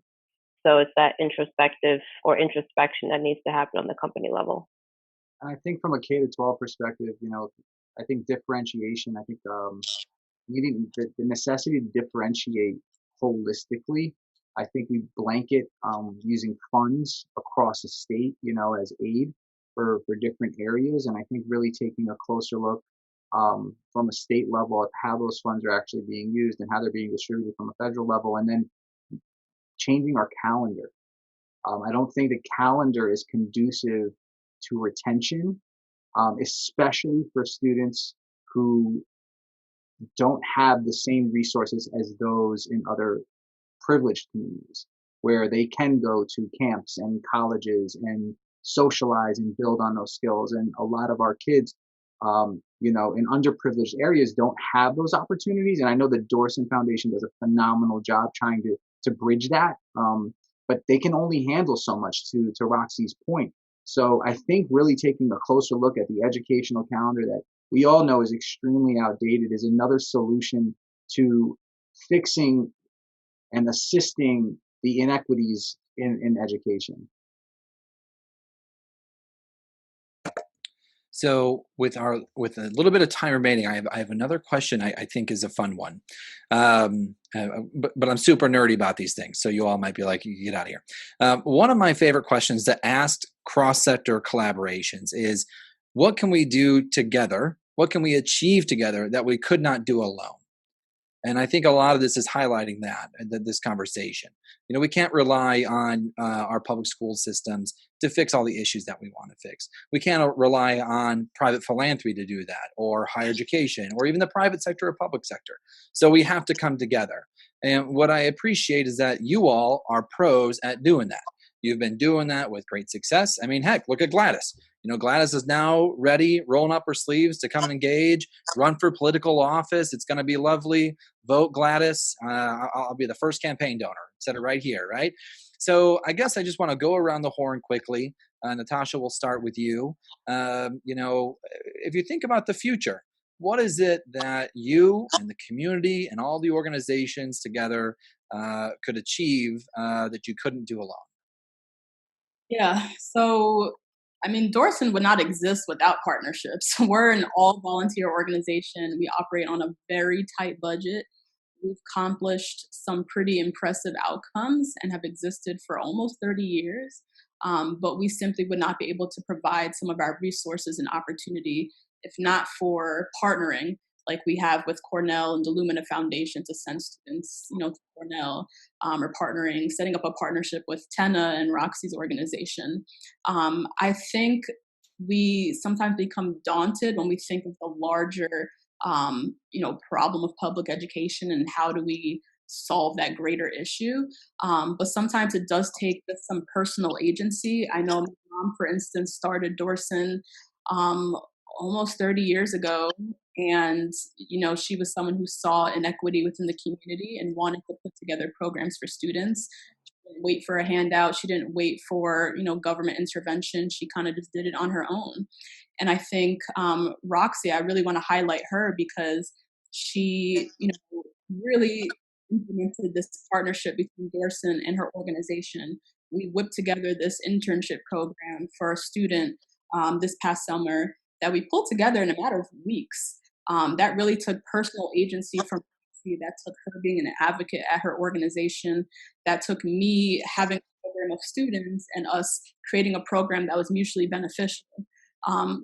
So it's that introspective or introspection that needs to happen on the company level. I think from a K-12 perspective, I think differentiation, I think needing the necessity to differentiate holistically. I think we blanket using funds across the state, as aid for different areas. And I think really taking a closer look from a state level at how those funds are actually being used and how they're being distributed from a federal level, and then changing our calendar. I don't think the calendar is conducive to retention, especially for students who don't have the same resources as those in other privileged communities, where they can go to camps and colleges and socialize and build on those skills. And a lot of our kids, in underprivileged areas don't have those opportunities. And I know the Dorson Foundation does a phenomenal job trying to bridge that. But they can only handle so much, to Roxy's point. So I think really taking a closer look at the educational calendar that we all know is extremely outdated is another solution to fixing and assisting the inequities in education. So with a little bit of time remaining, I have another question I think is a fun one, but I'm super nerdy about these things, so you all might be like, "You get out of here." One of my favorite questions that asked cross-sector collaborations is, what can we do together? What can we achieve together that we could not do alone? And I think a lot of this is highlighting that, this conversation. We can't rely on our public school systems to fix all the issues that we want to fix. We can't rely on private philanthropy to do that, or higher education, or even the private sector or public sector. So we have to come together. And what I appreciate is that you all are pros at doing that. You've been doing that with great success. I mean, heck, look at Gladys. Gladys is now ready, rolling up her sleeves to come and engage, run for political office. It's going to be lovely. Vote Gladys. I'll be the first campaign donor. Said it right here, right? So I guess I just want to go around the horn quickly. Natasha, we'll start with you. If you think about the future, what is it that you and the community and all the organizations together could achieve that you couldn't do alone? Yeah. So, Dorson would not exist without partnerships. We're an all volunteer organization. We operate on a very tight budget. We've accomplished some pretty impressive outcomes and have existed for almost 30 years. But we simply would not be able to provide some of our resources and opportunity if not for partnering like we have with Cornell and the Lumina Foundation to send students, to Cornell, or partnering, setting up a partnership with Tenna and Roxy's organization. I think we sometimes become daunted when we think of the larger, problem of public education and how do we solve that greater issue. But sometimes it does take some personal agency. I know my mom, for instance, started Dorson almost 30 years ago. And, she was someone who saw inequity within the community and wanted to put together programs for students. She didn't wait for a handout. She didn't wait for, government intervention. She kind of just did it on her own. And I think Roxy, I really want to highlight her because she, really implemented this partnership between Dorson and her organization. We whipped together this internship program for a student this past summer that we pulled together in a matter of weeks. That really took personal agency from Roxy, that took her being an advocate at her organization, that took me having a program of students and us creating a program that was mutually beneficial.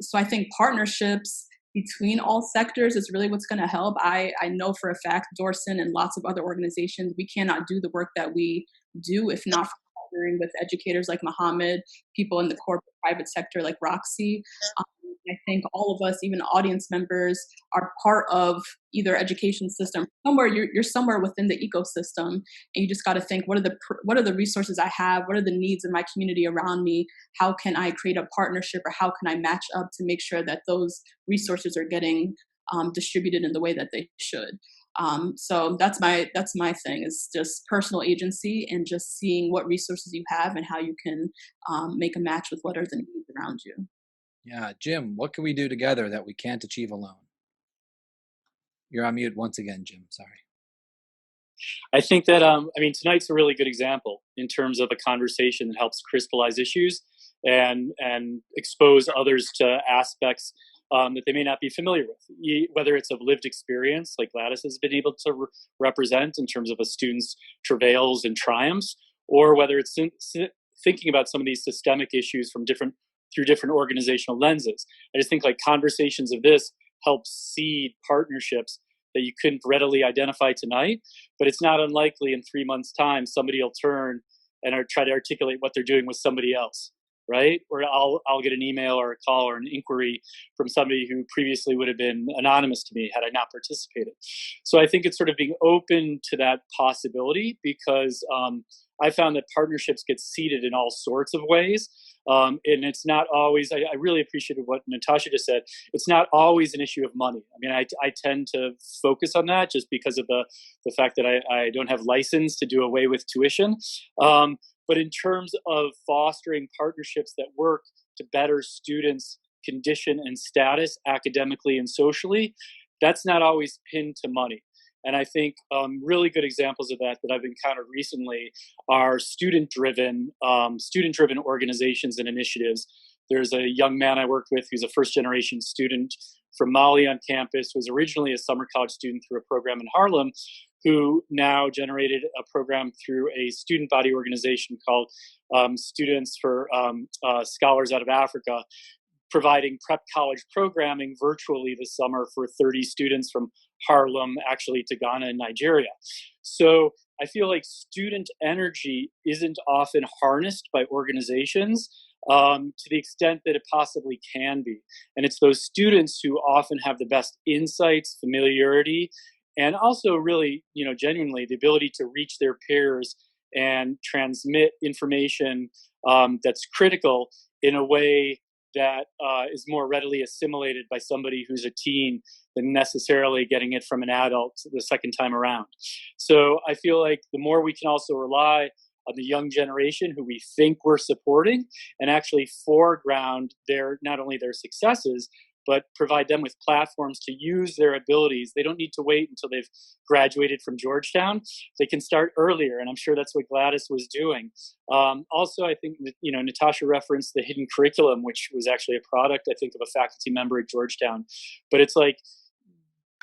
So I think partnerships between all sectors is really what's going to help. I know for a fact Dorson and lots of other organizations, we cannot do the work that we do if not for partnering with educators like Mohammed, people in the corporate private sector like Roxy. I think all of us, even audience members, are part of either education system. Somewhere you're somewhere within the ecosystem, and you just got to think: what are the resources I have? What are the needs of my community around me? How can I create a partnership, or how can I match up to make sure that those resources are getting distributed in the way that they should? So that's my thing, is just personal agency and just seeing what resources you have and how you can make a match with what are the needs around you. Yeah, Jim, what can we do together that we can't achieve alone? You're on mute once again, Jim. Sorry. I think that, tonight's a really good example in terms of a conversation that helps crystallize issues and expose others to aspects that they may not be familiar with, whether it's of lived experience, like Gladys has been able to represent in terms of a student's travails and triumphs, or whether it's thinking about some of these systemic issues through different organizational lenses. I just think like conversations of this help seed partnerships that you couldn't readily identify tonight, but it's not unlikely in 3 months' time, somebody will turn and try to articulate what they're doing with somebody else, right? Or I'll get an email or a call or an inquiry from somebody who previously would have been anonymous to me had I not participated. So I think it's sort of being open to that possibility because I found that partnerships get seeded in all sorts of ways. And it's not always, I really appreciated what Natasha just said. It's not always an issue of money. I tend to focus on that just because of the fact that I don't have license to do away with tuition. But in terms of fostering partnerships that work to better students' condition and status academically and socially, that's not always pinned to money. And I think really good examples of that I've encountered recently are student-driven organizations and initiatives. There's a young man I worked with who's a first-generation student from Mali on campus, who was originally a summer college student through a program in Harlem, who now generated a program through a student body organization called Students for Scholars Out of Africa, providing prep college programming virtually this summer for 30 students from Harlem, actually to Ghana and Nigeria. So I feel like student energy isn't often harnessed by organizations to the extent that it possibly can be. And it's those students who often have the best insights, familiarity, and also really, genuinely the ability to reach their peers and transmit information that's critical in a way that is more readily assimilated by somebody who's a teen than necessarily getting it from an adult the second time around. So I feel like the more we can also rely on the young generation who we think we're supporting and actually foreground not only their successes, but provide them with platforms to use their abilities. They don't need to wait until they've graduated from Georgetown. They can start earlier, and I'm sure that's what Gladys was doing. Also, I think that, Natasha referenced the hidden curriculum, which was actually a product, I think, of a faculty member at Georgetown. But it's like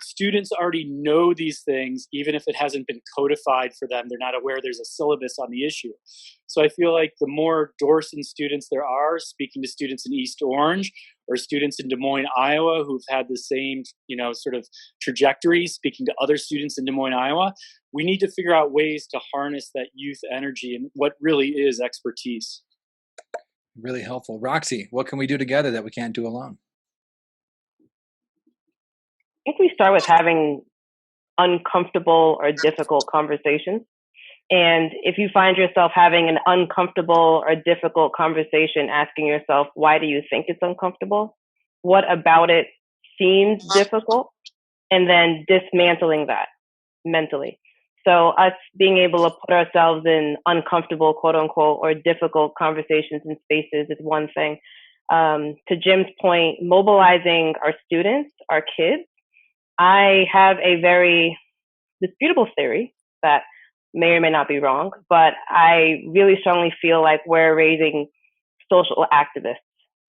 students already know these things, even if it hasn't been codified for them. They're not aware there's a syllabus on the issue. So I feel like the more Dorson students there are speaking to students in East Orange or students in Des Moines, Iowa, who've had the same, sort of trajectory, speaking to other students in Des Moines, Iowa, we need to figure out ways to harness that youth energy and what really is expertise. Really helpful. Roxy, what can we do together that we can't do alone? I think we start with having uncomfortable or difficult conversations. And if you find yourself having an uncomfortable or difficult conversation, asking yourself, why do you think it's uncomfortable? What about it seems difficult? And then dismantling that mentally. So us being able to put ourselves in uncomfortable, quote unquote, or difficult conversations and spaces is one thing. To Jim's point, mobilizing our students, our kids, I have a very disputable theory that may or may not be wrong, but I really strongly feel like we're raising social activists.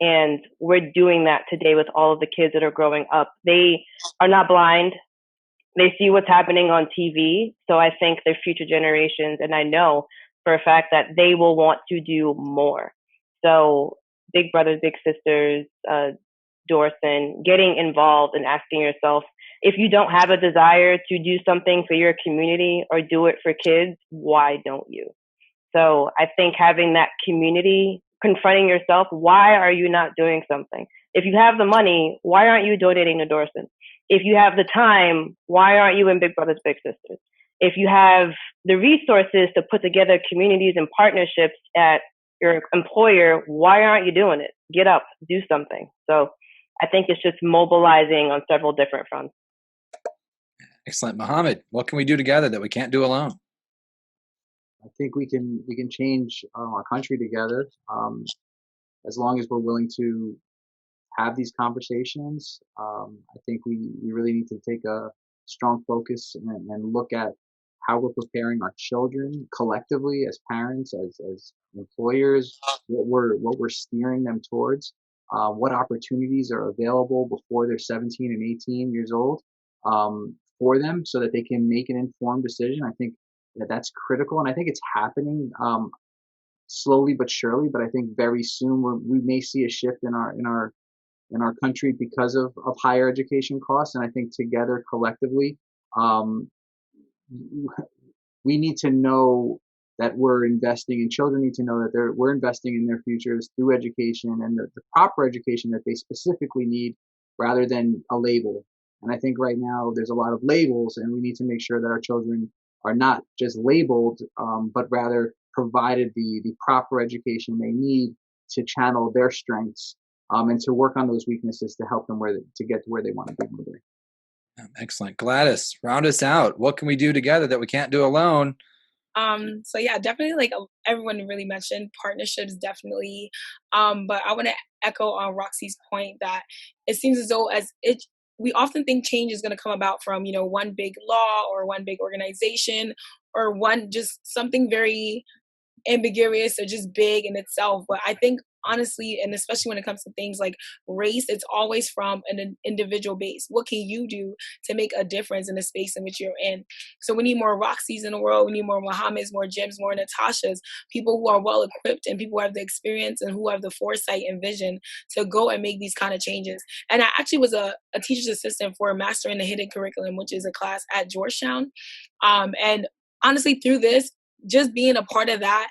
And we're doing that today with all of the kids that are growing up. They are not blind. They see what's happening on TV. So I think their future generations, and I know for a fact that they will want to do more. So big brothers, big sisters, Dorson, getting involved and asking yourself, if you don't have a desire to do something for your community or do it for kids, why don't you? So I think having that community, confronting yourself, why are you not doing something? If you have the money, why aren't you donating to Dorson? If you have the time, why aren't you in Big Brothers Big Sisters? If you have the resources to put together communities and partnerships at your employer, why aren't you doing it? Get up, do something. So I think it's just mobilizing on several different fronts. Excellent. Mohammed, what can we do together that we can't do alone? I think we can change our country together, as long as we're willing to have these conversations. I think we really need to take a strong focus and look at how we're preparing our children collectively as parents, as employers, what we're steering them towards, what opportunities are available before they're 17 and 18 years old for them, so that they can make an informed decision. I think that's critical, and I think it's happening slowly but surely. But I think very soon we may see a shift in our country because of higher education costs. And I think together collectively, we need to know that we're investing, and children need to know that we're investing in their futures through education, and the proper education that they specifically need, rather than a label. And I think right now there's a lot of labels, and we need to make sure that our children are not just labeled, but rather provided the proper education they need to channel their strengths, and to work on those weaknesses to help them to get to where they want to be moving. Excellent. Gladys, round us out. What can we do together that we can't do alone? So yeah, definitely, like everyone really mentioned, partnerships definitely. But I want to echo on Roxy's point that it seems as though we often think change is going to come about from, one big law or one big organization or just something very ambiguous or just big in itself. But I think honestly, and especially when it comes to things like race, it's always from an individual base. What can you do to make a difference in the space in which you're in? So we need more Roxys in the world. We need more Muhammad's, more Jims, more Natashas, people who are well equipped and people who have the experience and who have the foresight and vision to go and make these kind of changes. And I actually was a teacher's assistant for a Master in the Hidden Curriculum, which is a class at Georgetown. And honestly, through this, just being a part of that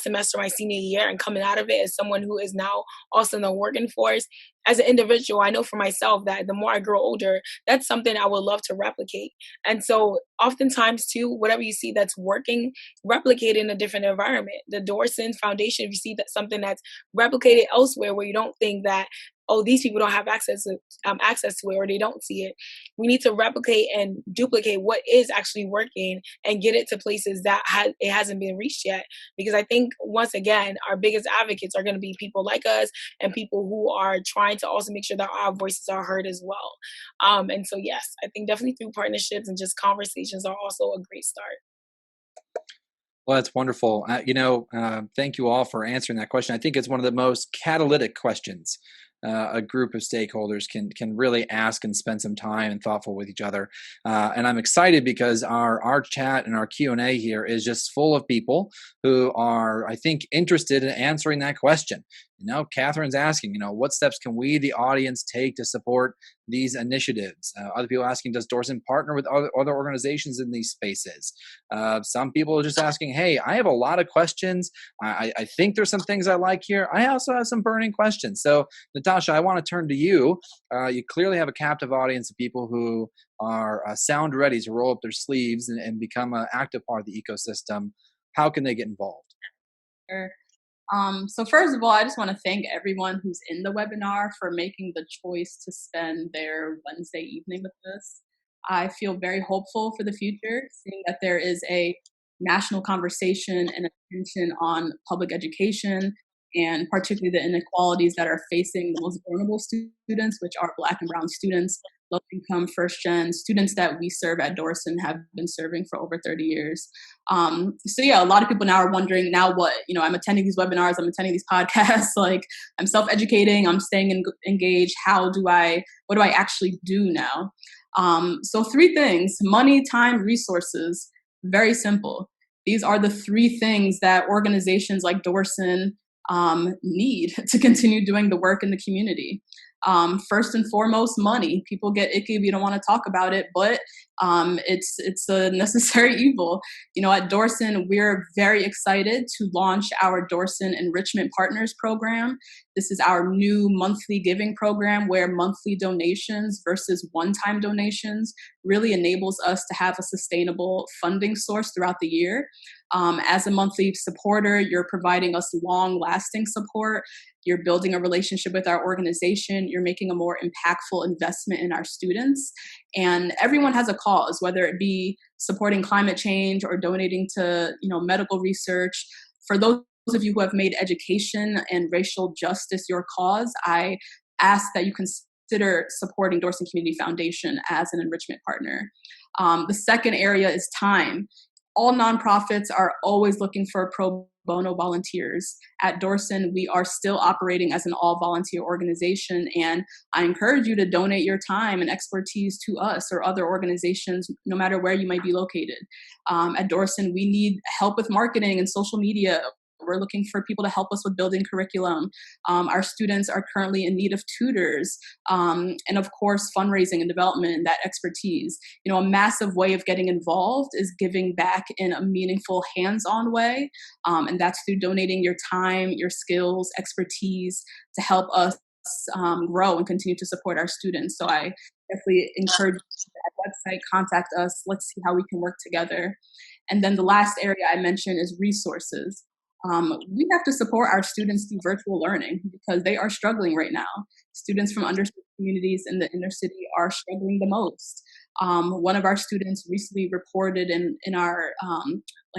semester, my senior year, and coming out of it as someone who is now also in the working force, as an individual, I know for myself that the more I grow older, that's something I would love to replicate. And so oftentimes too, whatever you see that's working, replicate in a different environment. The Dorson Foundation, if you see that something that's replicated elsewhere where you don't think that, oh, these people don't have access to it, or they don't see it. We need to replicate and duplicate what is actually working and get it to places that it hasn't been reached yet. Because I think, once again, our biggest advocates are going to be people like us and people who are trying to also make sure that our voices are heard as well. And so, yes, I think definitely through partnerships and just conversations are also a great start. Well, that's wonderful. Thank you all for answering that question. I think it's one of the most catalytic questions a group of stakeholders can really ask and spend some time and thoughtful with each other. And I'm excited because our chat and our Q&A here is just full of people who are, I think, interested in answering that question. Catherine's asking, what steps can we, the audience, take to support these initiatives? Other people asking, does Dorson partner with other organizations in these spaces? Some people are just asking, hey, I have a lot of questions. I think there's some things I like here. I also have some burning questions. So, Natasha, I want to turn to you. You clearly have a captive audience of people who are sound ready to roll up their sleeves and become an active part of the ecosystem. How can they get involved? Sure. So first of all, I just want to thank everyone who's in the webinar for making the choice to spend their Wednesday evening with us. I feel very hopeful for the future, seeing that there is a national conversation and attention on public education, and particularly the inequalities that are facing the most vulnerable students, which are Black and Brown students, low-income, first-gen students that we serve at Dorson have been serving for over 30 years. So yeah, a lot of people now are wondering, now what? I'm attending these webinars, I'm attending these podcasts, like I'm self-educating, I'm staying engaged. What do I actually do now? So 3 things: money, time, resources. Very simple. These are the 3 things that organizations like Dorson need to continue doing the work in the community. First and foremost, money. People get icky if you don't want to talk about it, but it's a necessary evil. At Dorson, we're very excited to launch our Dorson Enrichment Partners program. This is our new monthly giving program where monthly donations versus one-time donations really enables us to have a sustainable funding source throughout the year. As a monthly supporter, you're providing us long-lasting support. You're building a relationship with our organization. You're making a more impactful investment in our students. And everyone has a cause, whether it be supporting climate change or donating to, medical research. For those of you who have made education and racial justice your cause, I ask that you consider supporting Dorson Community Foundation as an enrichment partner. The second area is time. All nonprofits are always looking for pro bono volunteers. At Dorson, we are still operating as an all-volunteer organization, and I encourage you to donate your time and expertise to us or other organizations, no matter where you might be located. At Dorson, we need help with marketing and social media. We're looking for people to help us with building curriculum. Our students are currently in need of tutors, and of course, fundraising and development and that expertise. A massive way of getting involved is giving back in a meaningful, hands-on way, and that's through donating your time, your skills, expertise to help us grow and continue to support our students. So I definitely encourage you to that website, contact us. Let's see how we can work together. And then the last area I mentioned is resources. We have to support our students through virtual learning because they are struggling right now. Students from underserved communities in the inner city are struggling the most. One of our students recently reported in our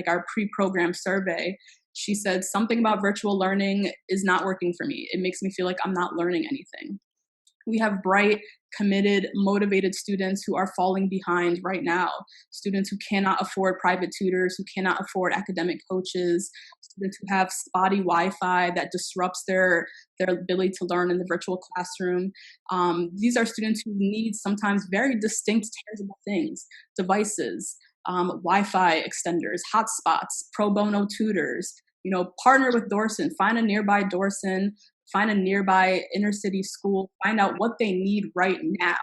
our pre-program survey. She said something about virtual learning is not working for me. It makes me feel like I'm not learning anything. We have bright, committed, motivated students who are falling behind right now. Students who cannot afford private tutors, who cannot afford academic coaches, students who have spotty Wi-Fi that disrupts their ability to learn in the virtual classroom. These are students who need sometimes very distinct, tangible things, devices, Wi-Fi extenders, hotspots, pro bono tutors. Partner with Dorson, find a nearby Dorson, find a nearby inner city school, find out what they need right now,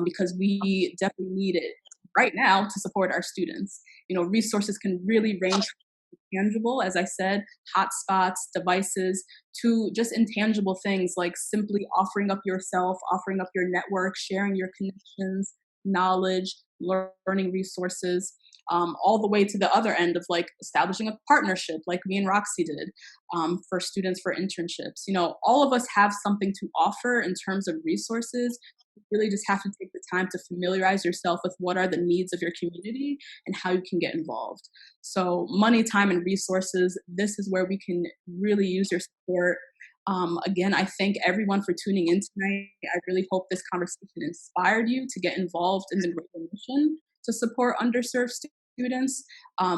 because we definitely need it right now to support our students. Resources can really range from tangible, as I said, hotspots, devices, to just intangible things like simply offering up yourself, offering up your network, sharing your connections, knowledge, learning resources, all the way to the other end of like establishing a partnership like me and Roxy did for students for internships. All of us have something to offer in terms of resources. You really just have to take the time to familiarize yourself with what are the needs of your community and how you can get involved. So money, time, and resources, this is where we can really use your support. Again, I thank everyone for tuning in tonight. I really hope this conversation inspired you to get involved in the greater mission to support underserved students,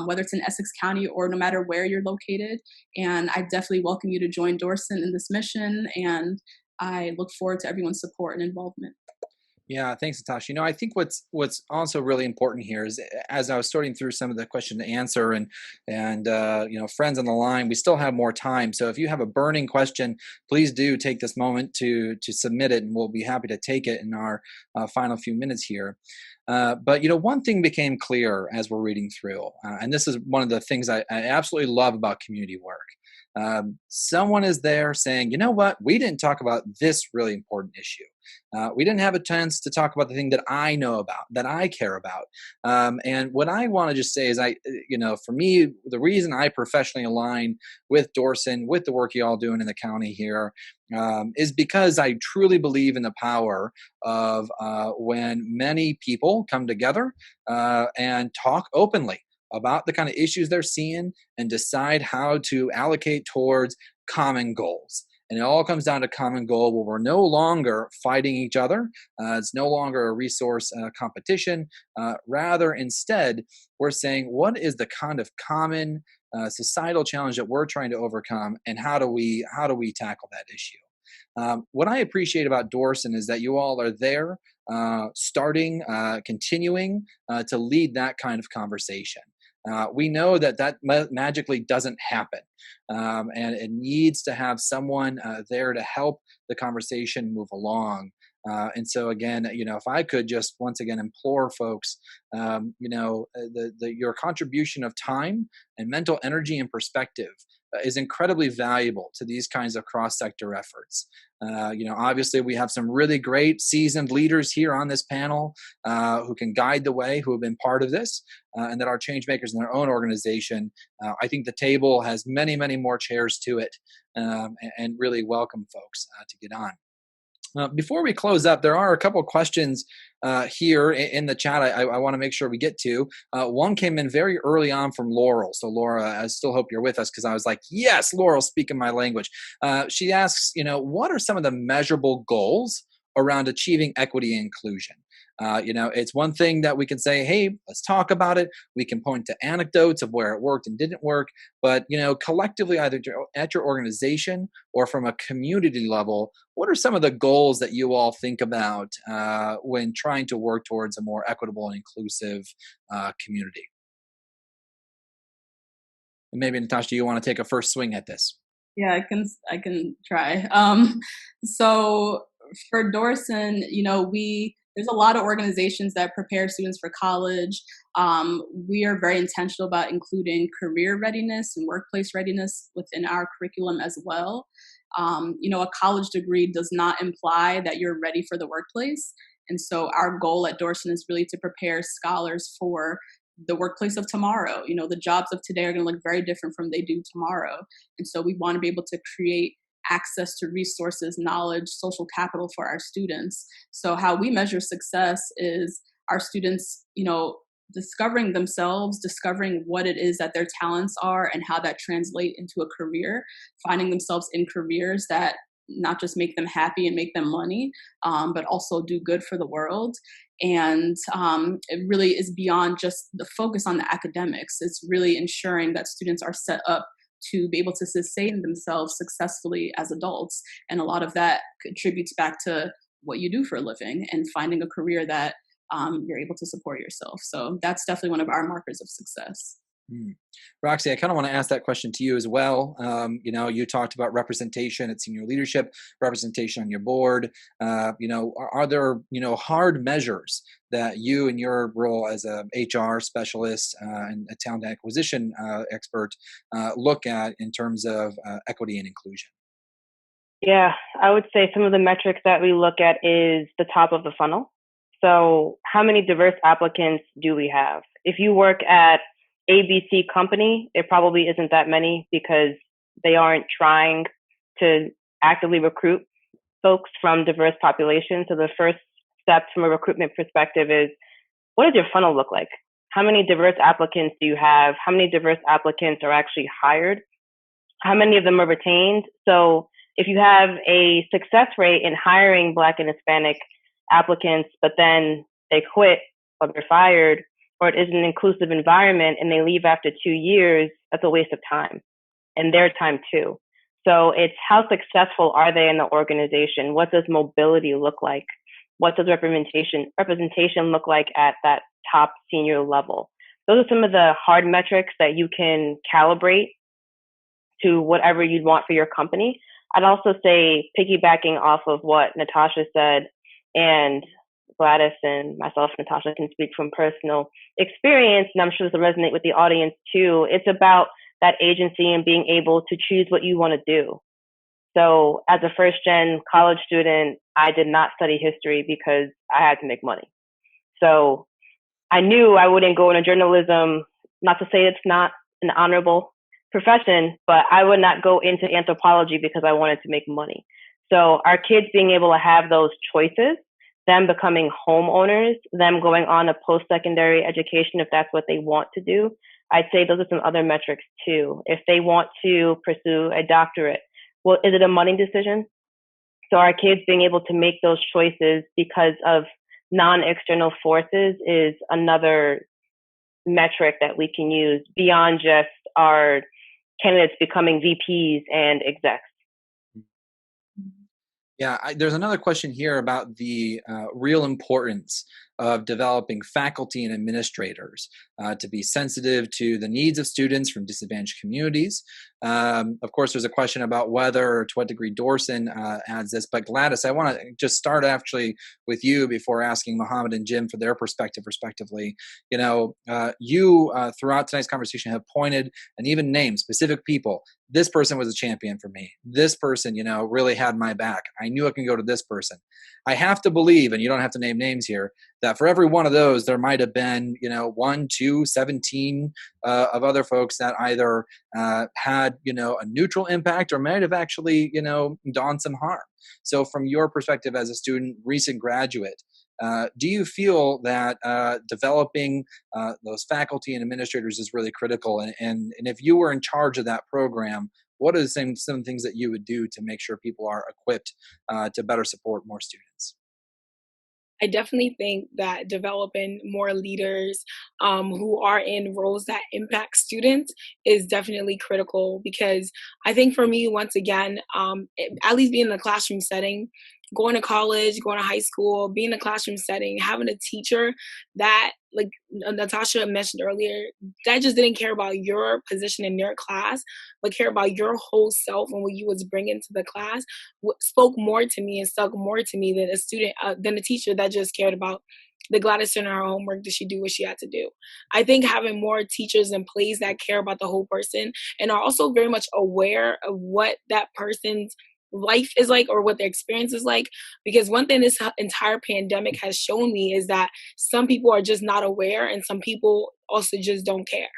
whether it's in Essex County or no matter where you're located. And I definitely welcome you to join Dorson in this mission. And I look forward to everyone's support and involvement. Yeah, thanks, Natasha. I think what's also really important here is, as I was sorting through some of the question to answer and friends on the line, we still have more time. So if you have a burning question, please do take this moment to submit it, and we'll be happy to take it in our final few minutes here. But one thing became clear as we're reading through, and this is one of the things I absolutely love about community work. Someone is there saying, you know what, we didn't talk about this really important issue. We didn't have a chance to talk about the thing that I know about, that I care about. And what I want to just say is, for me, the reason I professionally align with Dorson, with the work you all doing in the county here, is because I truly believe in the power of when many people come together and talk openly about the kind of issues they're seeing and decide how to allocate towards common goals. And it all comes down to common goal where we're no longer fighting each other. It's no longer a resource competition. Rather, instead, we're saying, what is the kind of common societal challenge that we're trying to overcome, and how do we tackle that issue? What I appreciate about Dorson is that you all are there, starting, continuing to lead that kind of conversation. We know that magically doesn't happen, and it needs to have someone there to help the conversation move along. And so again, if I could just once again implore folks, your contribution of time and mental energy and perspective is incredibly valuable to these kinds of cross-sector efforts. Obviously we have some really great seasoned leaders here on this panel who can guide the way, who have been part of this, and that are change makers in their own organization. I think the table has many, many more chairs to it, and really welcome folks to get on. Before we close up, there are a couple of questions here in the chat I want to make sure we get to. One came in very early on from Laurel. So Laura, I still hope you're with us, because I was like, yes, Laurel, speaking my language. She asks, what are some of the measurable goals around achieving equity and inclusion? It's one thing that we can say, hey, let's talk about it. We can point to anecdotes of where it worked and didn't work. But, collectively, either at your organization or from a community level, what are some of the goals that you all think about when trying to work towards a more equitable and inclusive community? And maybe, Natasha, you want to take a first swing at this? Yeah, I can try. So for Dorson, there's a lot of organizations that prepare students for college. We are very intentional about including career readiness and workplace readiness within our curriculum as well. A college degree does not imply that you're ready for the workplace. And so our goal at Dorson is really to prepare scholars for the workplace of tomorrow. The jobs of today are going to look very different from they do tomorrow. And so we want to be able to create access to resources, knowledge, social capital for our students. So how we measure success is our students, discovering themselves, discovering what it is that their talents are and how that translate into a career, finding themselves in careers that not just make them happy and make them money, but also do good for the world. And it really is beyond just the focus on the academics. It's really ensuring that students are set up to be able to sustain themselves successfully as adults. And a lot of that contributes back to what you do for a living and finding a career that you're able to support yourself. So that's definitely one of our markers of success. Roxy, I kind of want to ask that question to you as well. You talked about representation at senior leadership, representation on your board. Are there, hard measures that you in your role as a HR specialist and a talent acquisition expert look at in terms of equity and inclusion? Yeah, I would say some of the metrics that we look at is the top of the funnel. So how many diverse applicants do we have? If you work at ABC company, it probably isn't that many because they aren't trying to actively recruit folks from diverse populations. So the first step from a recruitment perspective is, what does your funnel look like? How many diverse applicants do you have? How many diverse applicants are actually hired? How many of them are retained? So if you have a success rate in hiring Black and Hispanic applicants, but then they quit or they're fired, or it isn't an inclusive environment and they leave after 2 years, that's a waste of time and their time too. So it's how successful are they in the organization? What does mobility look like? What does representation look like at that top senior level? Those are some of the hard metrics that you can calibrate to whatever you'd want for your company. I'd also say, piggybacking off of what Natasha said, and Gladys and myself, Natasha, can speak from personal experience, and I'm sure this will resonate with the audience too. It's about that agency and being able to choose what you want to do. So as a first-gen college student, I did not study history because I had to make money. So I knew I wouldn't go into journalism, not to say it's not an honorable profession, but I would not go into anthropology because I wanted to make money. So our kids being able to have those choices, them becoming homeowners, them going on a post-secondary education if that's what they want to do, I'd say those are some other metrics too. If they want to pursue a doctorate, well, is it a money decision? So our kids being able to make those choices because of non-external forces is another metric that we can use beyond just our candidates becoming VPs and execs. Yeah, there's another question here about the real importance of developing faculty and administrators to be sensitive to the needs of students from disadvantaged communities. Of course, there's a question about whether or to what degree Dorson adds this, but Gladys, I want to just start actually with you before asking Mohammed and Jim for their perspective respectively. You throughout tonight's conversation have pointed and even named specific people. This person was a champion for me. This person, really had my back. I knew I can go to this person. I have to believe, and you don't have to name names here, that for every one of those, there might have been, 1, 2, 17 of other folks that either had, a neutral impact or might have actually, done some harm. So from your perspective as a student, recent graduate, do you feel that developing those faculty and administrators is really critical? And if you were in charge of that program, what are some things that you would do to make sure people are equipped to better support more students? I definitely think that developing more leaders who are in roles that impact students is definitely critical, because I think for me, once again, at least being in the classroom setting, going to college, going to high school, being in a classroom setting, having a teacher that, like Natasha mentioned earlier, that just didn't care about your position in your class, but care about your whole self and what you was bringing to the class, spoke more to me and stuck more to me than than a teacher that just cared about the Gladys in her homework. Did she do what she had to do? I think having more teachers in place that care about the whole person and are also very much aware of what that person's life is like or what their experience is like. Because one thing this entire pandemic has shown me is that some people are just not aware and some people also just don't care.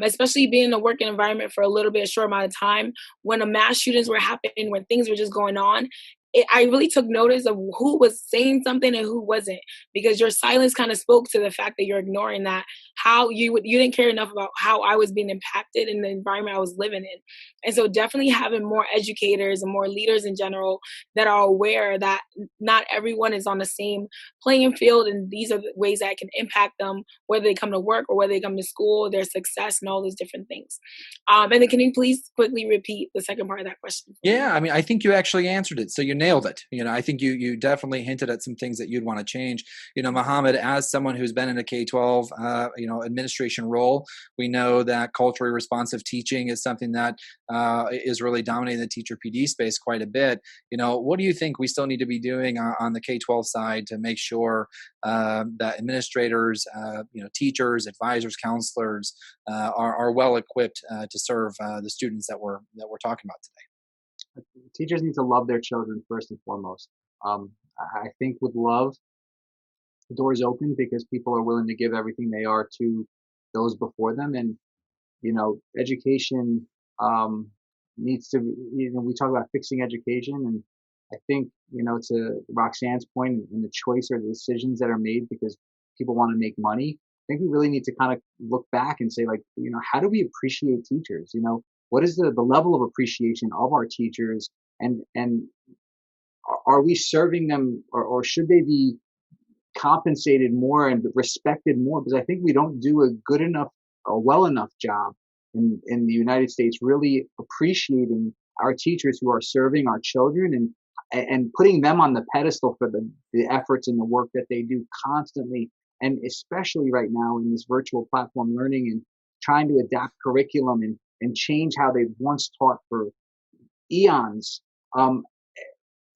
Especially being in a working environment for a little bit, a short amount of time, when the mass shootings were happening, when things were just going on, I really took notice of who was saying something and who wasn't, because your silence kind of spoke to the fact that you're ignoring that, how you didn't care enough about how I was being impacted in the environment I was living in. And so definitely having more educators and more leaders in general that are aware that not everyone is on the same playing field, and these are the ways that can impact them, whether they come to work or whether they come to school, their success and all those different things. And then can you please quickly repeat the second part of that question? Yeah, I mean, I think you actually answered it. So you nailed it. I think you definitely hinted at some things that you'd want to change. Mohammed, as someone who's been in a K-12, administration role, we know that culturally responsive teaching is something that is really dominating the teacher PD space quite a bit. What do you think we still need to be doing on the K-12 side to make sure that administrators, teachers, advisors, counselors are well equipped to serve the students that we're talking about today? Teachers need to love their children first and foremost. I think with love, the door is open because people are willing to give everything they are to those before them. And, education needs to, we talk about fixing education. And I think, to Roxanne's point, and the choice or the decisions that are made because people want to make money, I think we really need to kind of look back and say, like, how do we appreciate teachers? What is the level of appreciation of our teachers, and are we serving them, or should they be compensated more and respected more? Because I think we don't do a good enough or well enough job in the United States really appreciating our teachers who are serving our children and putting them on the pedestal for the efforts and the work that they do constantly, and especially right now in this virtual platform learning and trying to adapt curriculum and change how they've once taught for eons.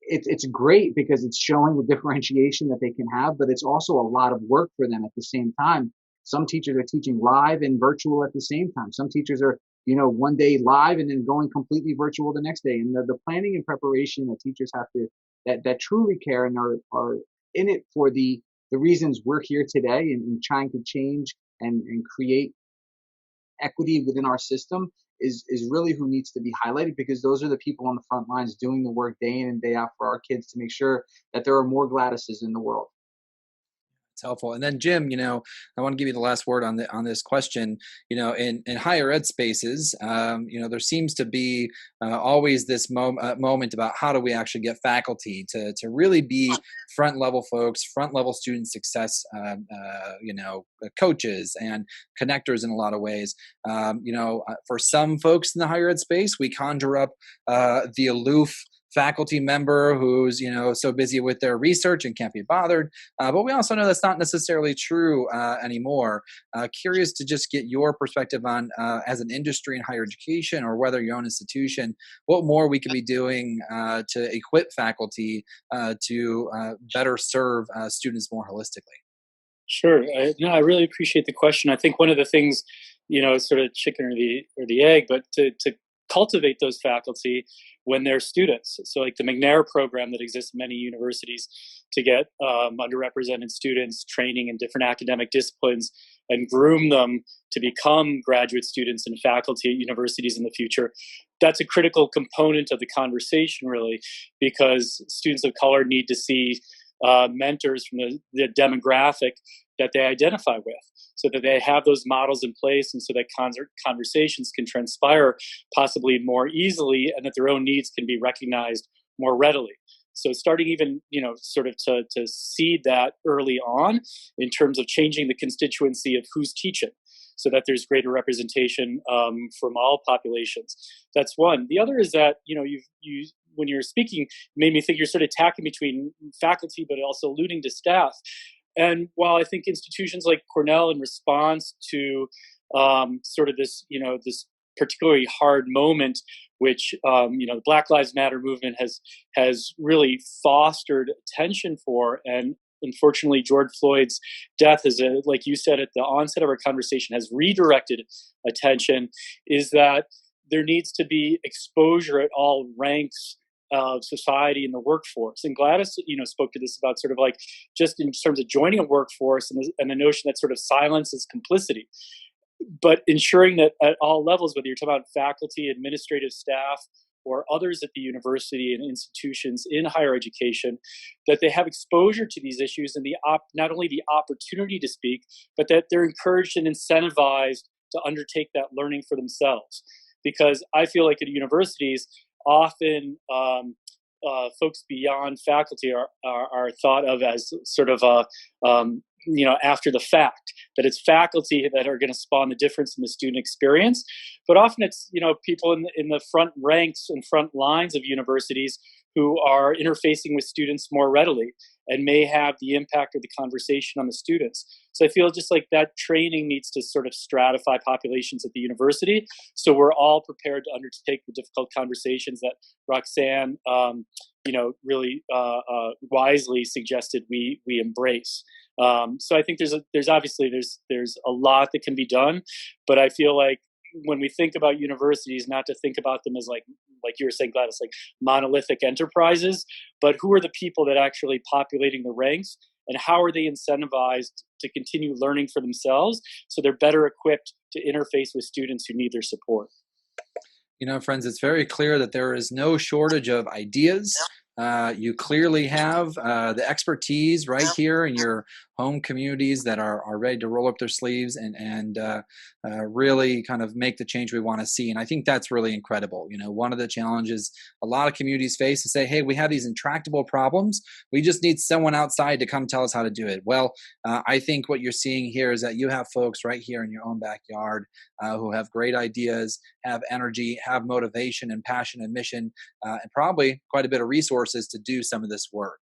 It's great because it's showing the differentiation that they can have, but it's also a lot of work for them at the same time. Some teachers are teaching live and virtual at the same time. Some teachers are, one day live and then going completely virtual the next day. And the planning and preparation that teachers have to, that truly care and are in it for the reasons we're here today and trying to change and create equity within our system is really who needs to be highlighted, because those are the people on the front lines doing the work day in and day out for our kids to make sure that there are more Gladyses in the world. It's helpful. And then Jim, I want to give you the last word on this question. In higher ed spaces, there seems to be always this moment about how do we actually get faculty to really be front level folks, front level student success, coaches and connectors in a lot of ways. For some folks in the higher ed space, we conjure up the aloof faculty member who's so busy with their research and can't be bothered, but we also know that's not necessarily true anymore. Curious to just get your perspective on as an industry in higher education, or whether your own institution, what more we could be doing to equip faculty to better serve students more holistically. Sure. I really appreciate the question. I think one of the things, sort of chicken or the egg, but to cultivate those faculty when they're students. So like the McNair program that exists in many universities to get underrepresented students training in different academic disciplines and groom them to become graduate students and faculty at universities in the future. That's a critical component of the conversation, really, because students of color need to see mentors from the demographic that they identify with, so that they have those models in place, and so that conversations can transpire possibly more easily, and that their own needs can be recognized more readily. So starting even, sort of to seed that early on in terms of changing the constituency of who's teaching, so that there's greater representation from all populations. That's one. The other is that, you when you're speaking, made me think you're sort of tacking between faculty, but also alluding to staff. And while I think institutions like Cornell, in response to sort of this, this particularly hard moment, which the Black Lives Matter movement has really fostered attention for, and unfortunately George Floyd's death, like you said at the onset of our conversation, has redirected attention, is that there needs to be exposure at all ranks of society in the workforce. And Gladys, spoke to this about sort of like just in terms of joining a workforce and the notion that sort of silence is complicity, but ensuring that at all levels, whether you're talking about faculty, administrative staff, or others at the university and institutions in higher education, that they have exposure to these issues and not only the opportunity to speak, but that they're encouraged and incentivized to undertake that learning for themselves. Because I feel like at universities, often folks beyond faculty are thought of as sort of after the fact, that it's faculty that are going to spawn the difference in the student experience. But often it's, people in the front ranks and front lines of universities who are interfacing with students more readily and may have the impact of the conversation on the students. So I feel just like that training needs to sort of stratify populations at the university, so we're all prepared to undertake the difficult conversations that Roxanne, really wisely suggested we embrace. So I think there's obviously a lot that can be done, but I feel like when we think about universities, not to think about them as like you were saying, Gladys, like monolithic enterprises, but who are the people that actually populating the ranks, and how are they incentivized to continue learning for themselves so they're better equipped to interface with students who need their support. Friends, it's very clear that there is no shortage of ideas. You clearly have the expertise right here in your home communities that are ready to roll up their sleeves and really kind of make the change we want to see. And I think that's really incredible. One of the challenges a lot of communities face is say, hey, we have these intractable problems. We just need someone outside to come tell us how to do it. Well, I think what you're seeing here is that you have folks right here in your own backyard who have great ideas, have energy, have motivation and passion and mission, and probably quite a bit of resources to do some of this work.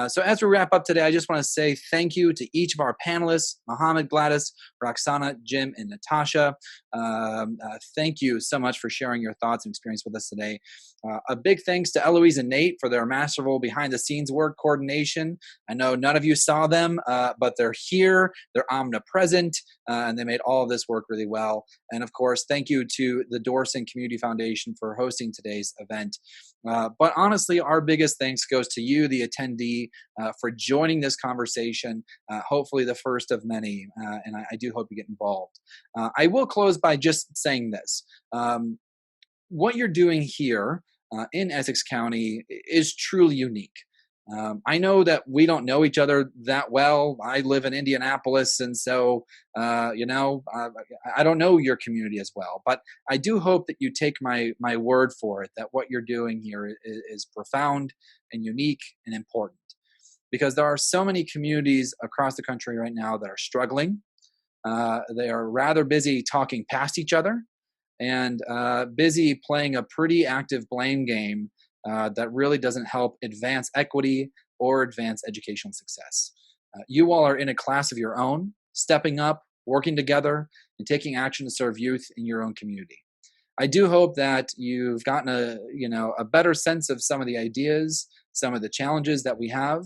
So as we wrap up today, I just want to say thank you to each of our panelists, Mohammed, Gladys, Roxana, Jim, and Natasha. Thank you so much for sharing your thoughts and experience with us today. A big thanks to Eloise and Nate for their masterful behind-the-scenes work coordination. I know none of you saw them, but they're here, they're omnipresent, and they made all of this work really well. And of course, thank you to the Dorson Community Foundation for hosting today's event. But honestly, our biggest thanks goes to you, the attendee, for joining this conversation, hopefully the first of many, and I do hope you get involved. I will close by just saying this. What you're doing here in Essex County is truly unique. I know that we don't know each other that well. I live in Indianapolis, and so, I don't know your community as well. But I do hope that you take my word for it, that what you're doing here is profound and unique and important. Because there are so many communities across the country right now that are struggling. They are rather busy talking past each other and busy playing a pretty active blame game that really doesn't help advance equity or advance educational success. You all are in a class of your own, stepping up, working together, and taking action to serve youth in your own community. I do hope that you've gotten a better sense of some of the ideas, some of the challenges that we have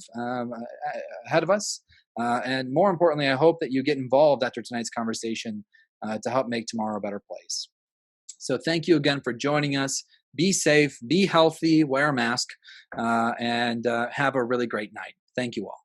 ahead of us. And more importantly, I hope that you get involved after tonight's conversation to help make tomorrow a better place. So thank you again for joining us. Be safe, be healthy, wear a mask, and have a really great night. Thank you all.